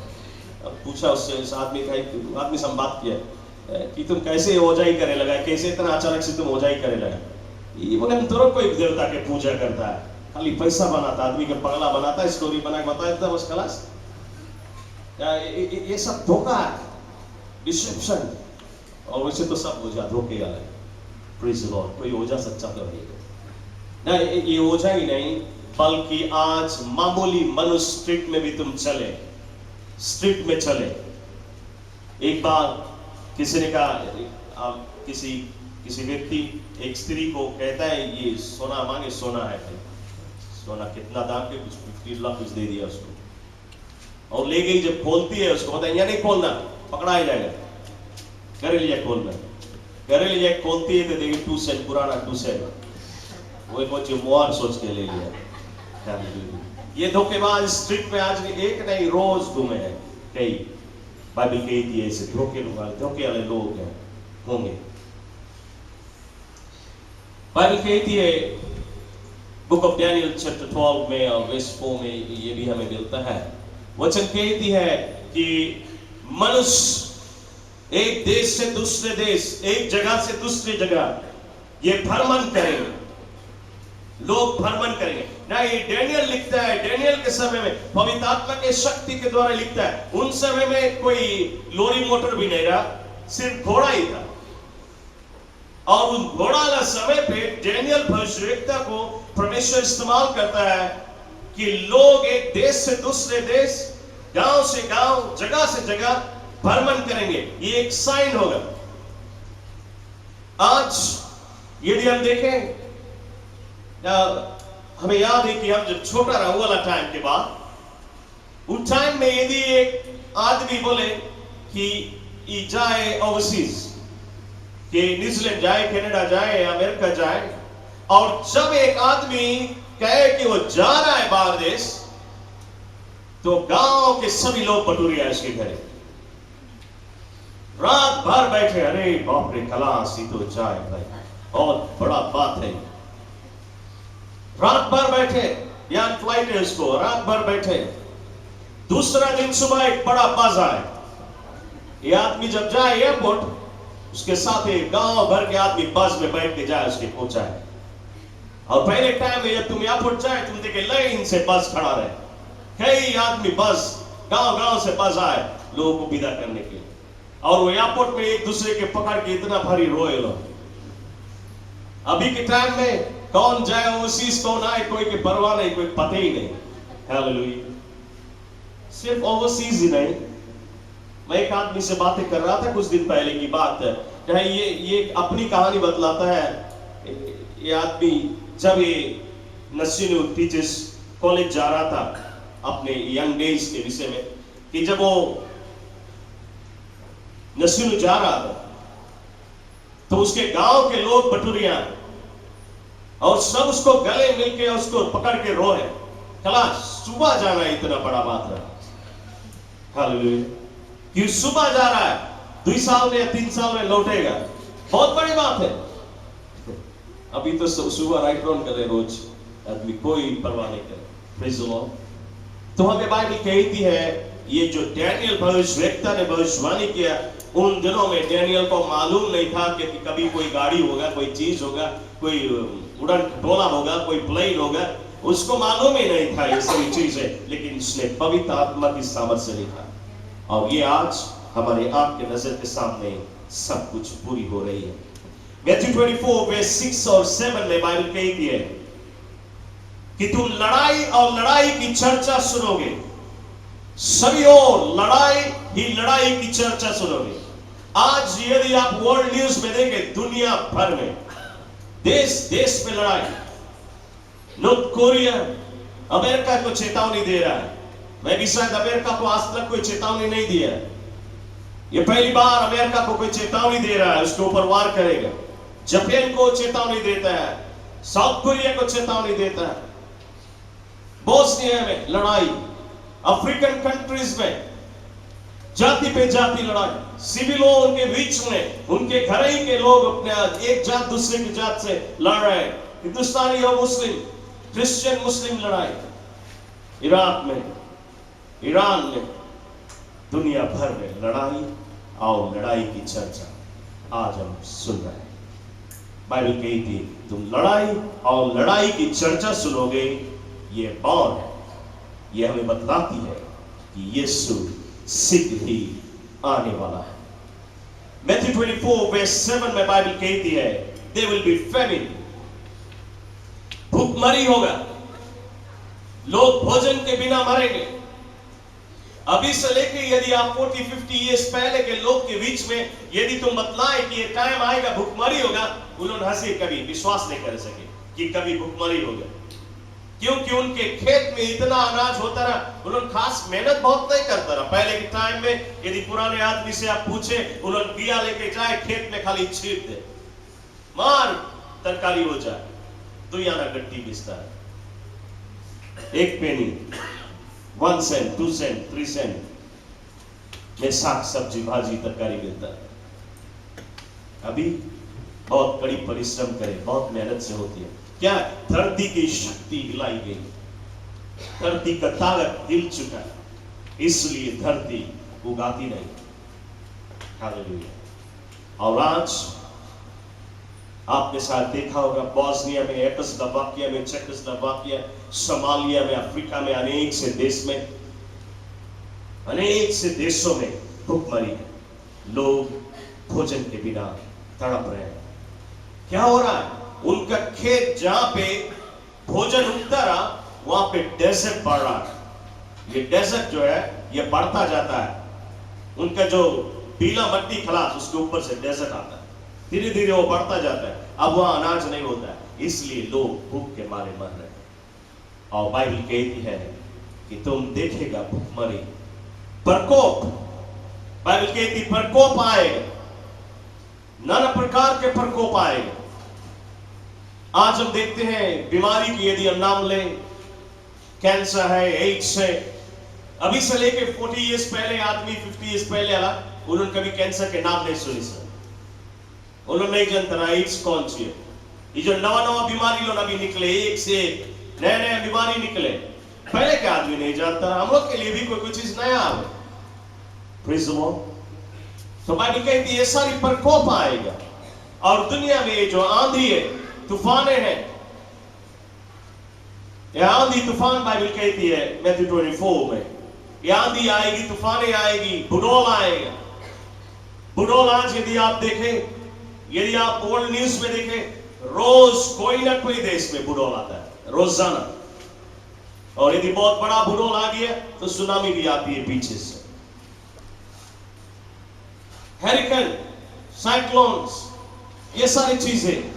पूछा उससे, उस आदमी से हम बात किया कि तुम कैसे ओझाई करे लगा, कैसे इतना अचानक से तुम ओझाई करे लगा। ये बोले हम तुरंत कोई देवता के पूजा करता है, खाली पैसा बनाता, आदमी के पगला बनाता, स्टोरी बना के बता देता बस खलास। ये सब धोखा है, डिसेप्शन। और वैसे तो सब ओझा धोखे वाले, प्रेज द लॉर्ड, कोई ओझा सच्चा तो नहीं। ये ओझा ही नहीं, बल्कि आज मामूली मनुष्य स्ट्रीट में भी तुम चले, स्ट्रीट में चले। एक बार किसी ने कहा, किसी व्यक्ति एक स्त्री को कहता है ये सोना मांगे, सोना है भाई, सोना कितना दाम के, कुछ 50 लाख कुछ दे दिया उसको, और ले गई। जब खोलती है उसको पता है यहाँ नहीं खोलना, पकड़ा ही जाएगा। करे लिया खोलना, करे लिया खोलती है तो देखिए 2 सेंट पुराना 2 सेंट, वो कुछ मुआर सोच के ले लिया। ये धोखेबाज स्ट्रीट में आज एक नहीं रोज घूमे हैं कई। बाइबल कहती है ऐसे धोखे वाले लोग हैं होंगे। बाइबल कहती है बुक ऑफ डैनियल चैप्टर 12 में और वर्स 4 में ये भी हमें मिलता है। वचन कहती है कि मनुष्य एक देश से दूसरे देश, एक जगह से दूसरी जगह ये भ्रमण करेंगे, लोग भ्रमण करेंगे ना। ये डैनियल लिखता है, डैनियल के समय में पवित्र आत्मा के शक्ति के द्वारा लिखता है। उन समय में कोई लोरी मोटर भी नहीं रहा, सिर्फ घोड़ा ही था। और उस घोड़ा वाला समय पे डैनियल भविष्यवक्ता को परमेश्वर इस्तेमाल करता है कि लोग एक देश से दूसरे देश, गांव से गांव, जगह से जगह भ्रमण करेंगे। ये एक साइन होगा। आज यदि हम देखें, हमें याद है कि हम जब छोटा रहा वाला टाइम के बाद, उस टाइम में यदि एक आदमी बोले कि जाए ओवरसीज, कि न्यूजीलैंड जाए, कनाडा जाए, अमेरिका जाए, और जब एक आदमी कहे कि वो जा रहा है बाहर देश, तो गांव के सभी लोग बटोरिया इसके घरे रात भर बैठे, अरे बाप रे खलास, ही तो जाए भाई, बहुत बड़ा बात है। रात भर बैठे, यार फ्लाइट है उसको, रात भर बैठे। दूसरा दिन सुबह एक बड़ा बस आए, ये आदमी जब जाए एयरपोर्ट, उसके साथ एक गांव भर के आदमी बस में बैठ के जाए, उसके पहुंचाए। और पहले टाइम में जब तुम एयरपोर्ट जाए, तुम देखे लाइन से बस खड़ा रहे, कई आदमी बस गांव गांव से बस आए लोगों को विदा करने के लिए। और वो एयरपोर्ट में एक दूसरे के पकड़ के इतना भारी रोए लोग। अभी के टाइम में कौन जाए ओवरसीज, कौन आए, कोई की परवाह नहीं, कोई पता ही नहीं। हालेलुया। सिर्फ ओवरसीज ही नहीं, मैं एक आदमी से बातें कर रहा था कुछ दिन पहले की बात है, जहां ये अपनी कहानी बतलाता है। ये आदमी जब ये नसीनु टीचर्स कॉलेज जा रहा था अपने यंग डेज के विषय में, कि जब वो नसीनु जा रहा था तो उसके गांव के लोग बटुरिया और सब उसको गले मिलके उसको पकड़ के रोए, खलास सुबह जाना है, इतना बड़ा बात है। हालेलुया। कि सुबह जा रहा है, 2 साल में या 3 साल में लौटेगा, बहुत बड़ी बात है। अभी तो सुबह राइट रन करे रोज आदमी, कोई परवाह नहीं करे। Praise the Lord. तो हमें बाइबल कहती है, ये जो डैनियल भविष्यवक्ता ने भविष्यवाणी किया, उन दिनों में डैनियल को मालूम नहीं था कि कभी कोई गाड़ी होगा, कोई चीज होगा, कोई उड़न खटोला होगा, कोई प्लेन होगा, उसको मालूम ही नहीं था ये सभी चीजें, लेकिन उसने पवित्र आत्मा की सामर्थ्य से लिखा। और ये आज हमारे आपके नजर के सामने सब कुछ पूरी हो रही है। मैथ्यू 24 वर्स 6 और 7 में बाइबल कहती है कि तुम लड़ाई और लड़ाई की चर्चा सुनोगे, सभी ओर लड़ाई ही लड़ाई की चर्चा सुनोगे। आज यदि आप वर्ल्ड न्यूज में देखें, दुनिया भर में देश देश में लड़ाई। नॉर्थ कोरिया अमेरिका को चेतावनी दे रहा है, मैं भी शायद अमेरिका को आज तक कोई चेतावनी नहीं दिया, ये पहली बार अमेरिका को कोई चेतावनी दे रहा है, उसके ऊपर वार करेगा। जापान को चेतावनी देता है, साउथ कोरिया को चेतावनी देता है, बोस्निया में लड़ाई, अफ्रीकन कंट्रीज में जाति पे जाति लड़ाई, सिविलों उनके बीच में, उनके घर ही के लोग अपने एक जात दूसरे की जात से लड़ रहे हैं, हिंदुस्तानी और मुस्लिम, क्रिश्चियन मुस्लिम लड़ाई, इराक में, ईरान में, दुनिया भर में लड़ाई और लड़ाई की चर्चा आज हम सुन रहे हैं। बाइबल कहती है तुम लड़ाई और लड़ाई की चर्चा सुनोगे। ये कौन है? ये हमें बतलाती है कि यीशु शीघ्र ही आने वाला है। मैथ्यू 24 वर्स 7 में बाइबल कहती है दे विल बी फेमिन, भूखमरी होगा, लोग भोजन के बिना मरेंगे। अभी से लेके यदि आप 40-50 ईयर्स पहले के लोग के बीच में यदि तुम बतलाए कि ये टाइम आएगा भूखमरी होगा, उन्होंने हंसी, कभी विश्वास नहीं कर सके कि कभी भूखमरी होगा, क्योंकि उनके खेत में इतना अनाज होता रहा, उन्होंने खास मेहनत बहुत नहीं करता रहा। पहले के टाइम में यदि पुराने आदमी से आप पूछे, उन्होंने बिया लेके जाए खेत में, खाली छीट दे, मार तरकारी हो जाए, 2 आना गट्टी बेचता है, 1 पेनी, 1 सेंट, 2 सेंट, 3 सेंट में साग सब्जी भाजी तरकारी मिलता है। अभी बहुत कड़ी परिश्रम करे, बहुत मेहनत से होती है। क्या धरती की शक्ति हिलाई गई, धरती का ताकत हिल चुका है, इसलिए धरती उगाती नहीं। हालेलुया। और आज आपने शायद देखा होगा बॉस्निया में, चेकोस्लोवाकिया में, चेकोस्लोवाकिया, सोमालिया में, अफ्रीका में, अनेक से देशों में भूखमरी है, लोग भोजन के बिना तड़प रहे हैं। क्या हो रहा है? उनका खेत जहां पे भोजन उगता रहा, वहां पे डेजर्ट बढ़ रहा है। ये डेजर्ट जो है ये बढ़ता जाता है, उनका जो पीला मट्टी खलास उसके ऊपर से डेजर्ट आता है, धीरे धीरे वो बढ़ता जाता है। अब वहां अनाज नहीं होता है, इसलिए लोग भूख के मारे मर रहे हैं। और बाइबल कहती है कि तुम देखेगा भूखमरी, प्रकोप, बाइबल कहती प्रकोप आएगा, नाना प्रकार के प्रकोप आएगा। आज हम देखते हैं बीमारी की यदि हम नाम लें, कैंसर है, एड्स है, अभी से लेके 40 ईयर्स पहले आदमी 50 ईयर्स पहले आला, उन्होंने कभी कैंसर के नाम नहीं सुनी सर, उन्होंने नहीं जानता रहा एड्स कौन सी है। ये जो नवा बीमारी लोग अभी निकले, एक से एक नए बीमारी निकले, पहले के आदमी नहीं जानता रहा। हम लोग के लिए भी कोई चीज नया आवे। Praise the Lord. तो बाइबल कहती है ये सारी प्रकोप आएगा, और दुनिया में जो आंधी है, तूफाने हैं, यह आंधी तूफान बाइबल कहती है मैथ्यू 24 में, यह आंधी आएगी, तूफाने आएगी, बुडोल आएगा। बुडोल आज यदि आप देखें, यदि आप वर्ल्ड न्यूज में देखें, रोज कोई ना कोई देश में बुडोल आता है, रोजाना। और यदि बहुत बड़ा बुडोल आ गया तो सुनामी भी आती है पीछे से, हैरिकेन, साइक्लोन्स, ये सारी चीजें।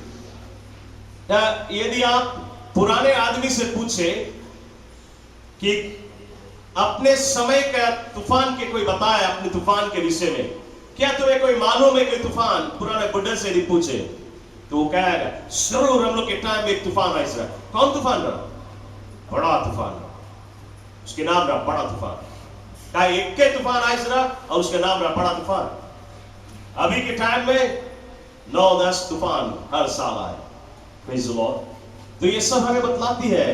यदि आप पुराने आदमी से पूछे कि अपने समय का तूफान के कोई बताए, अपने तूफान के विषय में, क्या तुम्हें कोई मालूम है कोई तूफान? पुराने बुढ़े से यदि पूछे तो वो कहेगा जरूर हम लोग के टाइम में एक तूफान आया था। कौन तूफान रहा? बड़ा तूफान, उसके नाम रहा बड़ा तूफान। क्या एक के तूफान आया था और उसका नाम रहा बड़ा तूफान? अभी के टाइम में 9-10 तूफान हर साल आए। Praise the Lord. तो ये सब हमें बतलाती है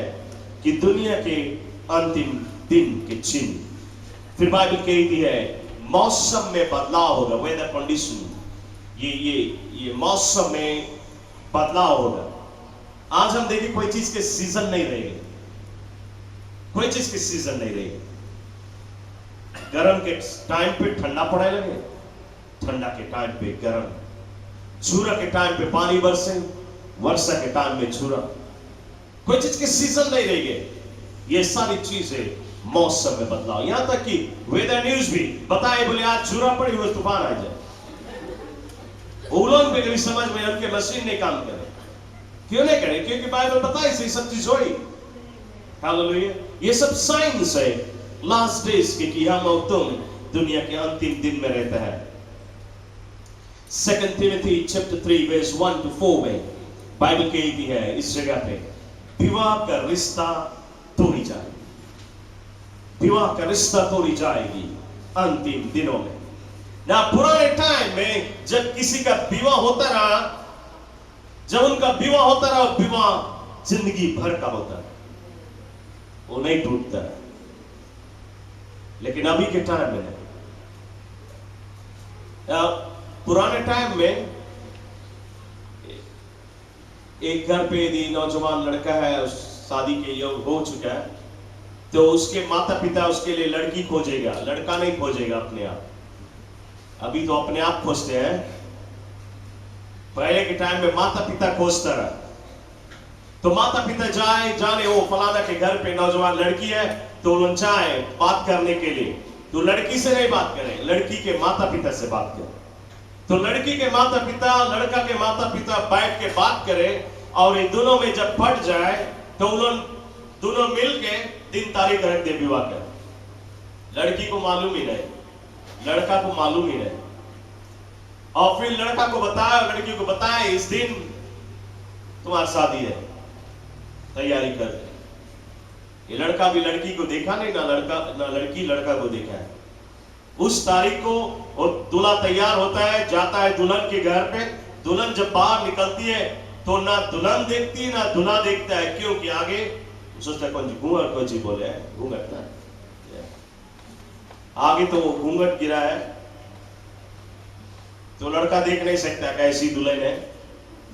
कि दुनिया के अंतिम दिन के चिन्ह। फिर बाइबल कहती है मौसम में बदलाव होगा, वेदर कंडीशन, ये मौसम में बदलाव होगा। आज हम देखें कोई चीज के सीजन नहीं रहेंगे, कोई चीज के सीजन नहीं रहेंगे। गर्म के टाइम पे ठंडा पड़ने लगे, ठंडा के टाइम पे गर्म, झूरा के टाइम पे पानी बरसे, वर्षा के टाइम में झूरा, कोई चीज के सीजन नहीं रहेंगे। ये सारी चीजें मौसम में बदलाव, यहां तक कि वेदर न्यूज भी बताए बोले आज झूरा पड़ी हुई तूफान आ जाए। उलों पे कभी समझ में उनके मशीन नहीं काम करे, क्यों नहीं करे? क्योंकि बाइबल बताए से सब चीज हुई। हालेलुया। ये सब साइंस है लास्ट डेज के कि हम और तुम दुनिया के अंतिम दिन में रहता है। 2 Timothy chapter 3 verse 1 to 4 में बाइबल कहती है इस जगह पे विवाह का रिश्ता तोड़ी जाए, विवाह का रिश्ता तोड़ी जाएगी अंतिम दिनों में। ना पुराने टाइम में जब किसी का विवाह होता रहा, जब उनका विवाह होता रहा, विवाह जिंदगी भर का होता है, वो नहीं टूटता है। लेकिन अभी के टाइम में पुराने टाइम में एक घर पे यदि नौजवान लड़का है, शादी के योग हो चुका है, तो उसके माता पिता उसके लिए लड़की खोजेगा, लड़का नहीं खोजेगा अपने आप। अभी तो अपने आप खोजते हैं, पहले के टाइम में माता पिता खोजता रहा। तो माता पिता जाने वो फलाना के घर पे नौजवान लड़की है तो उन्होंने चाहे बात करने के लिए, तो लड़की से नहीं बात करें, लड़की के माता पिता से बात करें। तो लड़की के माता पिता लड़का के माता पिता बैठ के बात करें, और इन दोनों में जब पट जाए तो उन्होंने दोनों मिलके दिन तारीख रख दे विवाह कर। लड़की को मालूम ही नहीं, लड़का को मालूम ही नहीं, और फिर लड़का को बताया, लड़की को बताया इस दिन तुम्हारी शादी है, तैयारी कर दे। ये लड़का भी लड़की को देखा नहीं, ना लड़की लड़का को देखा है। उस तारीख को वो दूल्हा तैयार होता है, जाता है दुल्हन के घर पे। दुल्हन जब बाहर निकलती है तो ना दुल्हन देखती है ना दूल्हा देखता है, क्योंकि आगे सोचता है कौन जी घूंघट, कौन जी बोले घूंघट ना, आगे तो वो घूंघट गिरा है तो लड़का देख नहीं सकता कैसी दुल्हन है,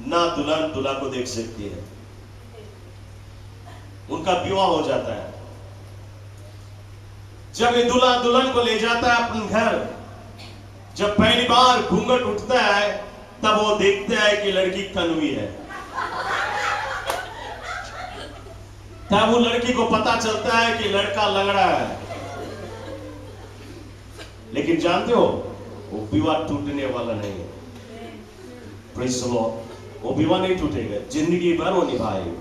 ना दुल्हन दूल्हा को देख सकती है। उनका विवाह हो जाता है। जब ये दूल्हा दुल्हन को ले जाता है अपने घर, जब पहली बार घूंघट उठता है तब वो देखता है कि लड़की कन्वी है। तब वो लड़की को पता चलता है कि लड़का लंगड़ा है। लेकिन जानते हो वो विवाह टूटने वाला नहीं है। प्रेज़ द लॉर्ड, वो विवाह नहीं टूटेगा, जिंदगी भर वो निभाएगा।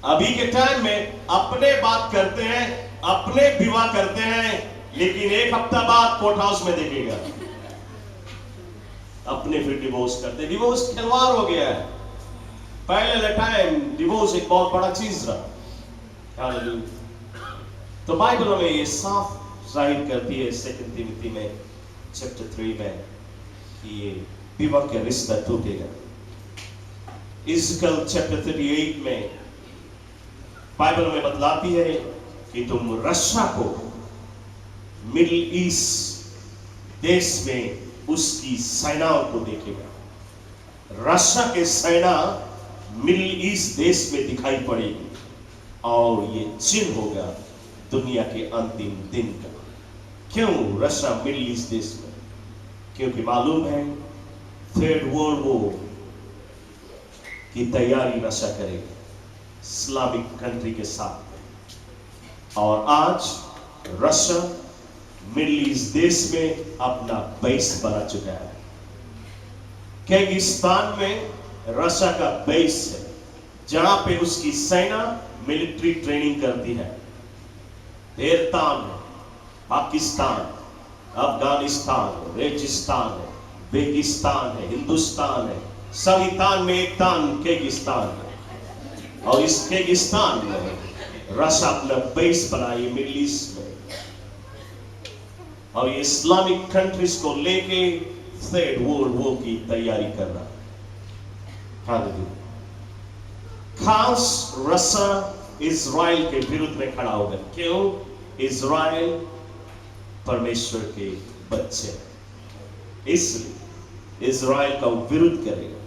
अभी के टाइम में अपने बात करते हैं, अपने विवाह करते हैं, लेकिन एक हफ्ता बाद कोर्ट हाउस में देखेगा अपने फिर डिवोर्स करते। डिवोर्स खिलवाड़ हो गया है। पहले टाइम डिवोर्स एक बहुत बड़ा चीज रहा। हालेलुया। तो बाइबल में ये साफ जाहिर करती है 2 तिमोथी में चैप्टर 3 में कि ये विवाह का रिश्ता टूटेगा। इज़ेकियल चैप्टर 38 में बाइबल में बतलाती है कि तुम रशिया को मिडिल ईस्ट देश में उसकी सेनाओं को देखेगा। रशिया के सेना मिडिल ईस्ट देश में दिखाई पड़ेगी, और ये चिन्ह होगा दुनिया के अंतिम दिन का। क्यों रशिया मिडिल ईस्ट देश में? क्योंकि मालूम है 3rd वर्ल्ड वॉर की तैयारी रशिया करेगा इस्लामिक कंट्री के साथ। और आज रशिया मिडिल ईस्ट देश में अपना बेस बना चुका है। किर्गिस्तान में रशिया का बेस है, जहां पे उसकी सेना मिलिट्री ट्रेनिंग करती है। ईरान है, पाकिस्तान, अफगानिस्तान, रेगिस्तान है, बेगिस्तान है, हिंदुस्तान है, सभी तान में एक तान किर्गिस्तान है। और इस किर्गिस्तान में रशिया अपना बेस बनाई मिडिल ईस्ट में, और ये इस्लामिक कंट्रीज को लेके 3rd वर्ल्ड वॉर की तैयारी कर रहा है। खास रशिया इजराइल के विरुद्ध में खड़ा होगा। क्यों? इजराइल परमेश्वर के बच्चे, इसलिए इजराइल का विरुद्ध करेगा।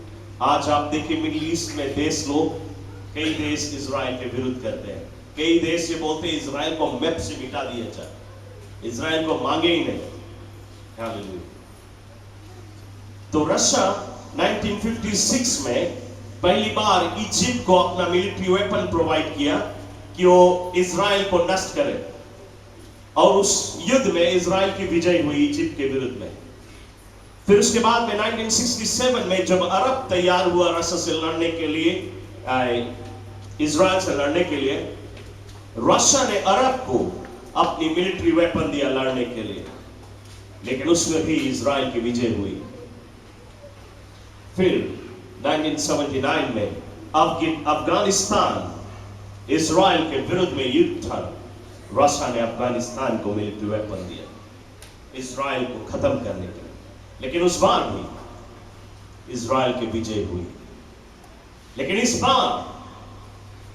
आज आप देखिए मिडिल ईस्ट में देश लोग, कई देश इजराइल के विरुद्ध करते हैं। कई देश ये बोलते हैं इजराइल को मैप से मिटा दिया जाए, इजराइल को मांगे ही नहीं। हालेलुया। तो रशिया 1956 में पहली बार इजिप्ट को अपना मिलिट्री वेपन प्रोवाइड किया कि वो इजराइल को नष्ट करे, और उस युद्ध में इजराइल की विजय हुई इजिप्ट के विरुद्ध में। फिर उसके बाद में 1967 में जब अरब तैयार हुआ रशिया से लड़ने के लिए, इजराइल से लड़ने के लिए, रशिया ने अरब को अपनी मिलिट्री वेपन दिया लड़ने के लिए, लेकिन उसमें भी इजराइल की विजय हुई। फिर 1979 में अफगानिस्तान इजराइल के विरुद्ध में युद्ध था। रशिया ने अफगानिस्तान को मिलिट्री वेपन दिया इजराइल को खत्म करने के लिए, लेकिन उस बार भी इजराइल की विजय हुई। लेकिन इस बार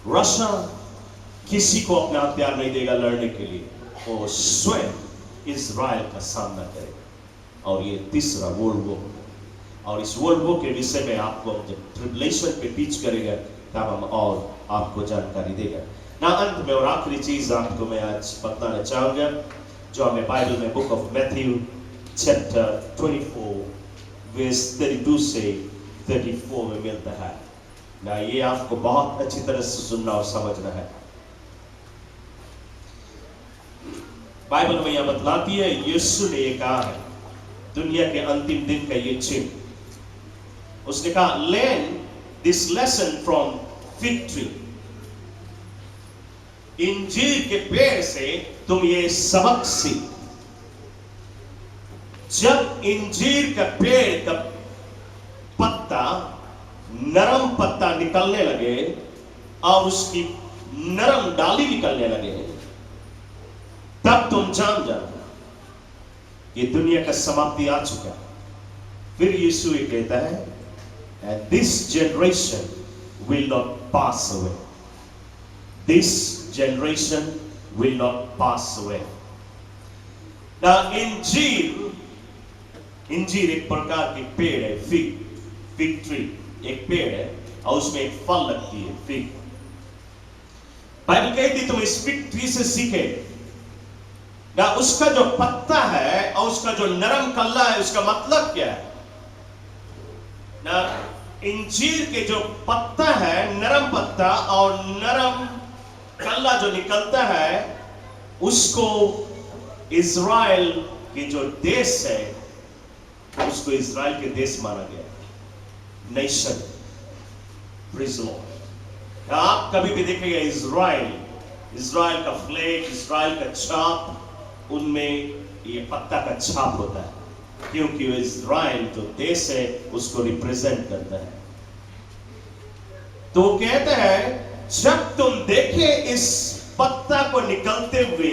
रशिया किसी को अपना हथियार नहीं देगा लड़ने के लिए, वो स्वयं इजराइल का सामना करेगा। और ये 3रा वर्ल्ड वॉर, और इस वर्ल्ड वॉर के विषय में आपको जब ट्रिब्युलेशन पे टीच करेगा तब हम और आपको जानकारी देगा ना। अंत में और आखिरी चीज आपको मैं आज बताना चाहूंगा, जो हमें बाइबल में book of Matthew chapter 24 verse 32 से 34 में मिलता है ना। ये आपको बहुत अच्छी तरह से सुनना और समझना है। बाइबल में यह बतलाती है, यीशु ने ये कहा है दुनिया के अंतिम दिन का ये चिन्ह। उसने कहा, learn this lesson from fig tree. इंजीर के पेड़ से तुम ये सबक सीख। जब इंजीर का पेड़ का पत्ता, नरम पत्ता निकलने लगे और उसकी नरम डाली निकलने लगे, तब तुम जान जाना ये दुनिया का समाप्ति आ चुका। फिर यीशु ये कहता है, and this generation will not pass away. This generation will not pass away. Now, इंजीर एक प्रकार की पेड़ है, फिग ट्री एक पेड़ है और उसमें एक फल लगती है, फिग। बाइबल कहती तुम इस फिग ट्री से सीखे ना, उसका जो पत्ता है और उसका जो नरम कल्ला है, उसका मतलब क्या है ना। इंजीर के जो पत्ता है, नरम पत्ता और नरम कल्ला जो निकलता है, उसको इज़राइल के जो देश है, उसको इज़राइल के देश माना गया, नेशन। Praise the Lord. आप कभी भी देखेंगे इज़राइल का फ्लैग, इज़राइल का छाप, उनमें ये पत्ता का छाप होता है, क्योंकि वो इज़राइल जो देश है उसको रिप्रेजेंट करता है। तो कहते हैं जब तुम देखे इस पत्ता को निकलते हुए,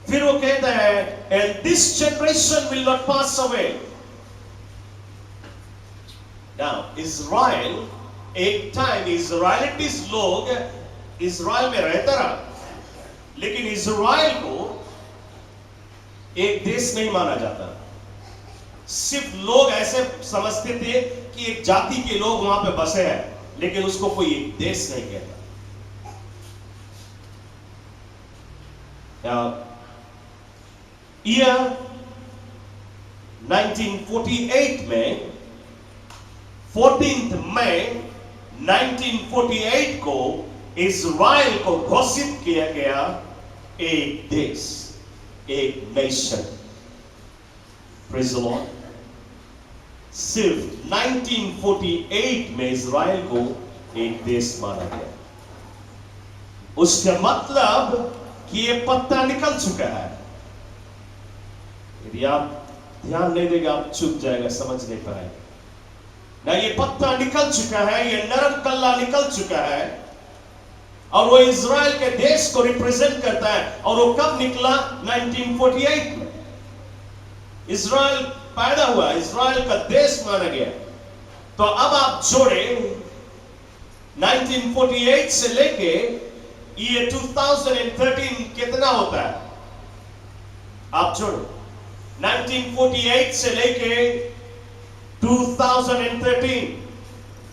फिर वो कहता है, and this generation will not pass away. Now, Israel, एक टाइम इज़राइलिटीज लोग इज़राइल में रहता रहा, लेकिन इज़राइल को एक देश नहीं माना जाता। सिर्फ लोग ऐसे समझते थे कि एक जाति के लोग वहां पे बसे हैं, लेकिन उसको कोई एक देश नहीं कहता। ईयर 1948 में 14 मई 1948 को इज़राइल को घोषित किया गया एक देश, एक नेशन। Praise the Lord. सिर्फ 1948 में इज़राइल को एक देश माना गया। उसका मतलब कि ये पत्ता निकल चुका है। यदि आप ध्यान नहीं देंगे आप चुप जाएगा, समझ नहीं पाएंगे ना। ये पत्ता निकल चुका है, ये नरम कल्ला निकल चुका है और वो इज़राइल के देश को रिप्रेजेंट करता है। और वो कब निकला? 1948 में इज़राइल पैदा हुआ, इज़राइल का देश माना गया। तो अब आप जोड़े 1948 से लेके ये 2013 कितना होता है? आप जोड़ो 1948 से लेके 2013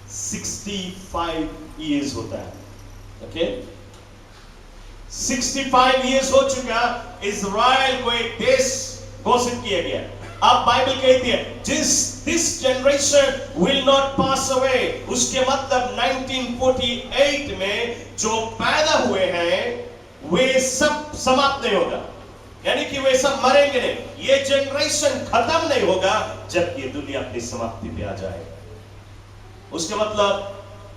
65 इयर्स होता है। ओके, 65 इयर्स हो चुका, इज़राइल को एक देश घोषित किया गया। अब बाइबल कहती है this generation will not pass away. उसके मतलब 1948 में जो पैदा हुए हैं वे सब समाप्त नहीं होगा, यानी कि वे सब मरेंगे नहीं। ये जनरेशन खत्म नहीं होगा जब ये दुनिया अपनी समाप्ति पे आ जाए। उसके मतलब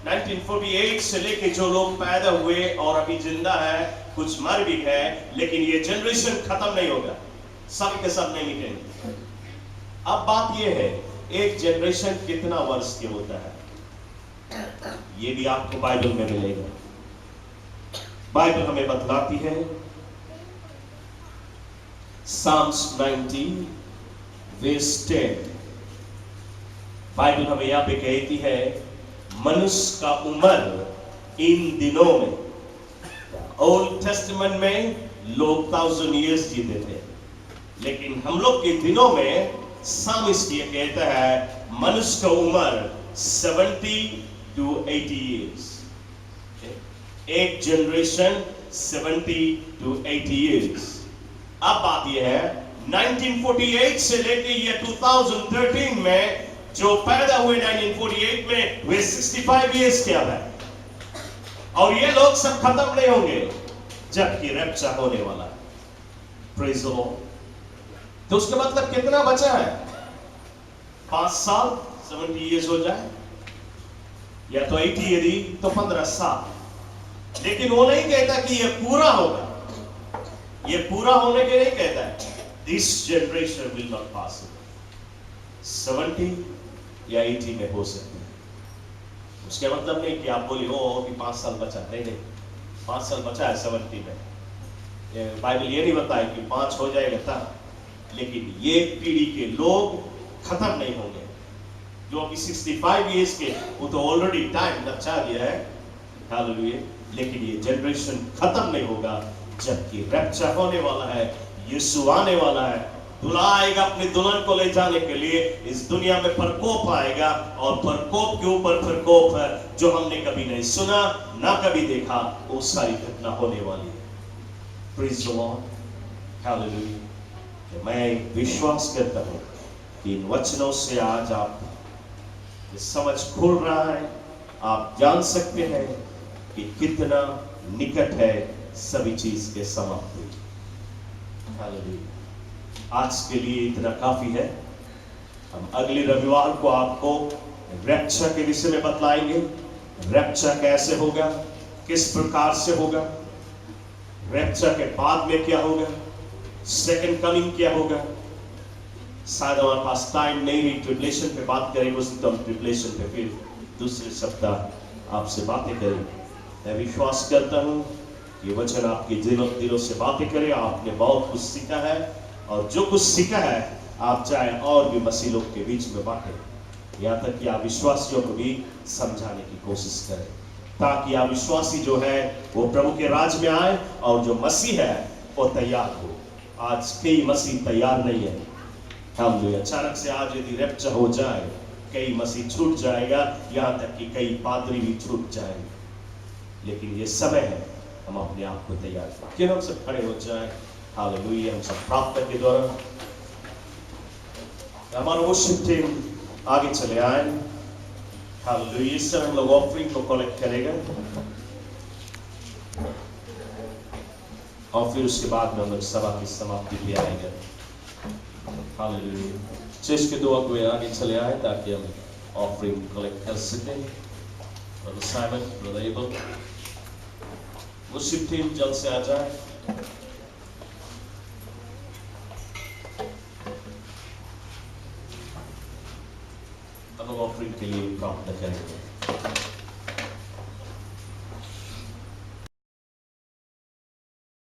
1948 से लेके जो लोग पैदा हुए और अभी जिंदा है, कुछ मर भी है, लेकिन ये जनरेशन खत्म नहीं होगा, सब के सब नहीं मिटेंगे। अब बात ये है एक जनरेशन कितना वर्ष के होता है, ये भी आपको बाइबल में मिलेगा। बाइबल हमें बतलाती है Psalms 90 verse 10। बाइबल हमें यहां पे कहती है मनुष्य का उम्र इन दिनों में, ओल्ड टेस्टामेंट में लोग 1000 इयर्स जीते थे, लेकिन हम लोग के दिनों में सामिस्ट ये कहता है मनुष्य का उम्र 70 to 80 इयर्स। एक जनरेशन 70 to 80 इयर्स। अब बात यह है 1948 से लेके ये 2013 में जो पैदा हुए 1948 में वे 65 इयर्स के अब है, और ये लोग सब खत्म नहीं होंगे जबकि रैप्चर होने वाला है। Praise the Lord. तो उसका मतलब कितना बचा है? 5 साल, 70 इयर्स हो जाए, या तो 80 यदि तो 15 साल। लेकिन वो नहीं कहता कि ये पूरा होगा, ये पूरा होने के नहीं कहता है। This generation will not pass. 70 या 80 में हो सकते हैं। उसके मतलब नहीं कि आप बोली हो कि 5 साल बचा, नहीं नहीं, 5 साल बचा है 70 में। ये बाइबल ये नहीं बताया कि 5 हो जाएगा तब, लेकिन ये पीढ़ी के लोग खत्म नहीं होंगे। जो अभी 65 इयर्स के, वो तो ऑलरेडी टाइम बचा दिया है, हालेलुया। लेकिन ये जनरेशन खत्म नहीं होगा जबकि रैप्चर होने वाला है, यीशु आने वाला है, दूल्हा आएगा अपनी दुल्हन को ले जाने के लिए। इस दुनिया में प्रकोप आएगा, और प्रकोप के ऊपर प्रकोप है जो हमने कभी नहीं सुना ना कभी देखा, वो सारी घटना होने वाली है। Praise the Lord, hallelujah. मैं विश्वास करता हूं कि इन वचनों से आज आप समझ खुल रहा है, आप जान सकते हैं कि कितना निकट है सभी चीज के समाप्ति। हालेलुया। आज के लिए इतना काफी है। हम अगले रविवार को आपको रैप्चर के विषय में बतलाएंगे। रैप्चर कैसे होगा, किस प्रकार से होगा, रैप्चर के बाद में क्या होगा, सेकंड कमिंग क्या होगा। शायद हमारे पास टाइम नहीं रही, ट्रिब्युलेशन पे बात करेंगे, उस तो हम ट्रिब्युलेशन पे फिर दूसरे सप्ताह आपसे बातें करेंगे। मैं विश्वास करता हूँ ये वचन आपके दिलों से बातें करे। आपने बहुत कुछ सीखा है, और जो कुछ सीखा है आप चाहे और भी मसीह लोग के बीच में बांटें, यहाँ तक कि आप विश्वासियों को भी समझाने की कोशिश करें, ताकि आप विश्वासी जो है वो प्रभु के राज में आए, और जो मसीह है वो तैयार हो। आज कई मसीह तैयार नहीं है। हालेलुया। अचानक से आज यदि रैप्चर हो जाए, कई मसीह छूट जाएगा, यहाँ तक कि कई पादरी भी छूट जाएंगे। लेकिन ये समय है हम अपने आप को तैयार करें। क्यों हम सब खड़े हो जाए। हालेलुया। हम सब प्रार्थना के द्वारा हमारा वर्शिप टीम आगे चले आए। हालेलुया। इस समय हम लोग ऑफरिंग को कलेक्ट करेगा, और फिर उसके बाद में हम लोग सभा की समाप्ति पे आएंगे। हालेलुया। चर्च के दुआ को आगे चले आए ताकि हम ऑफरिंग कलेक्ट कर सकें। Brother Simon, brother able, worship team जल्द से आ जाए। हम लोग ऑफरिंग के लिए प्रार्थना करेंगे।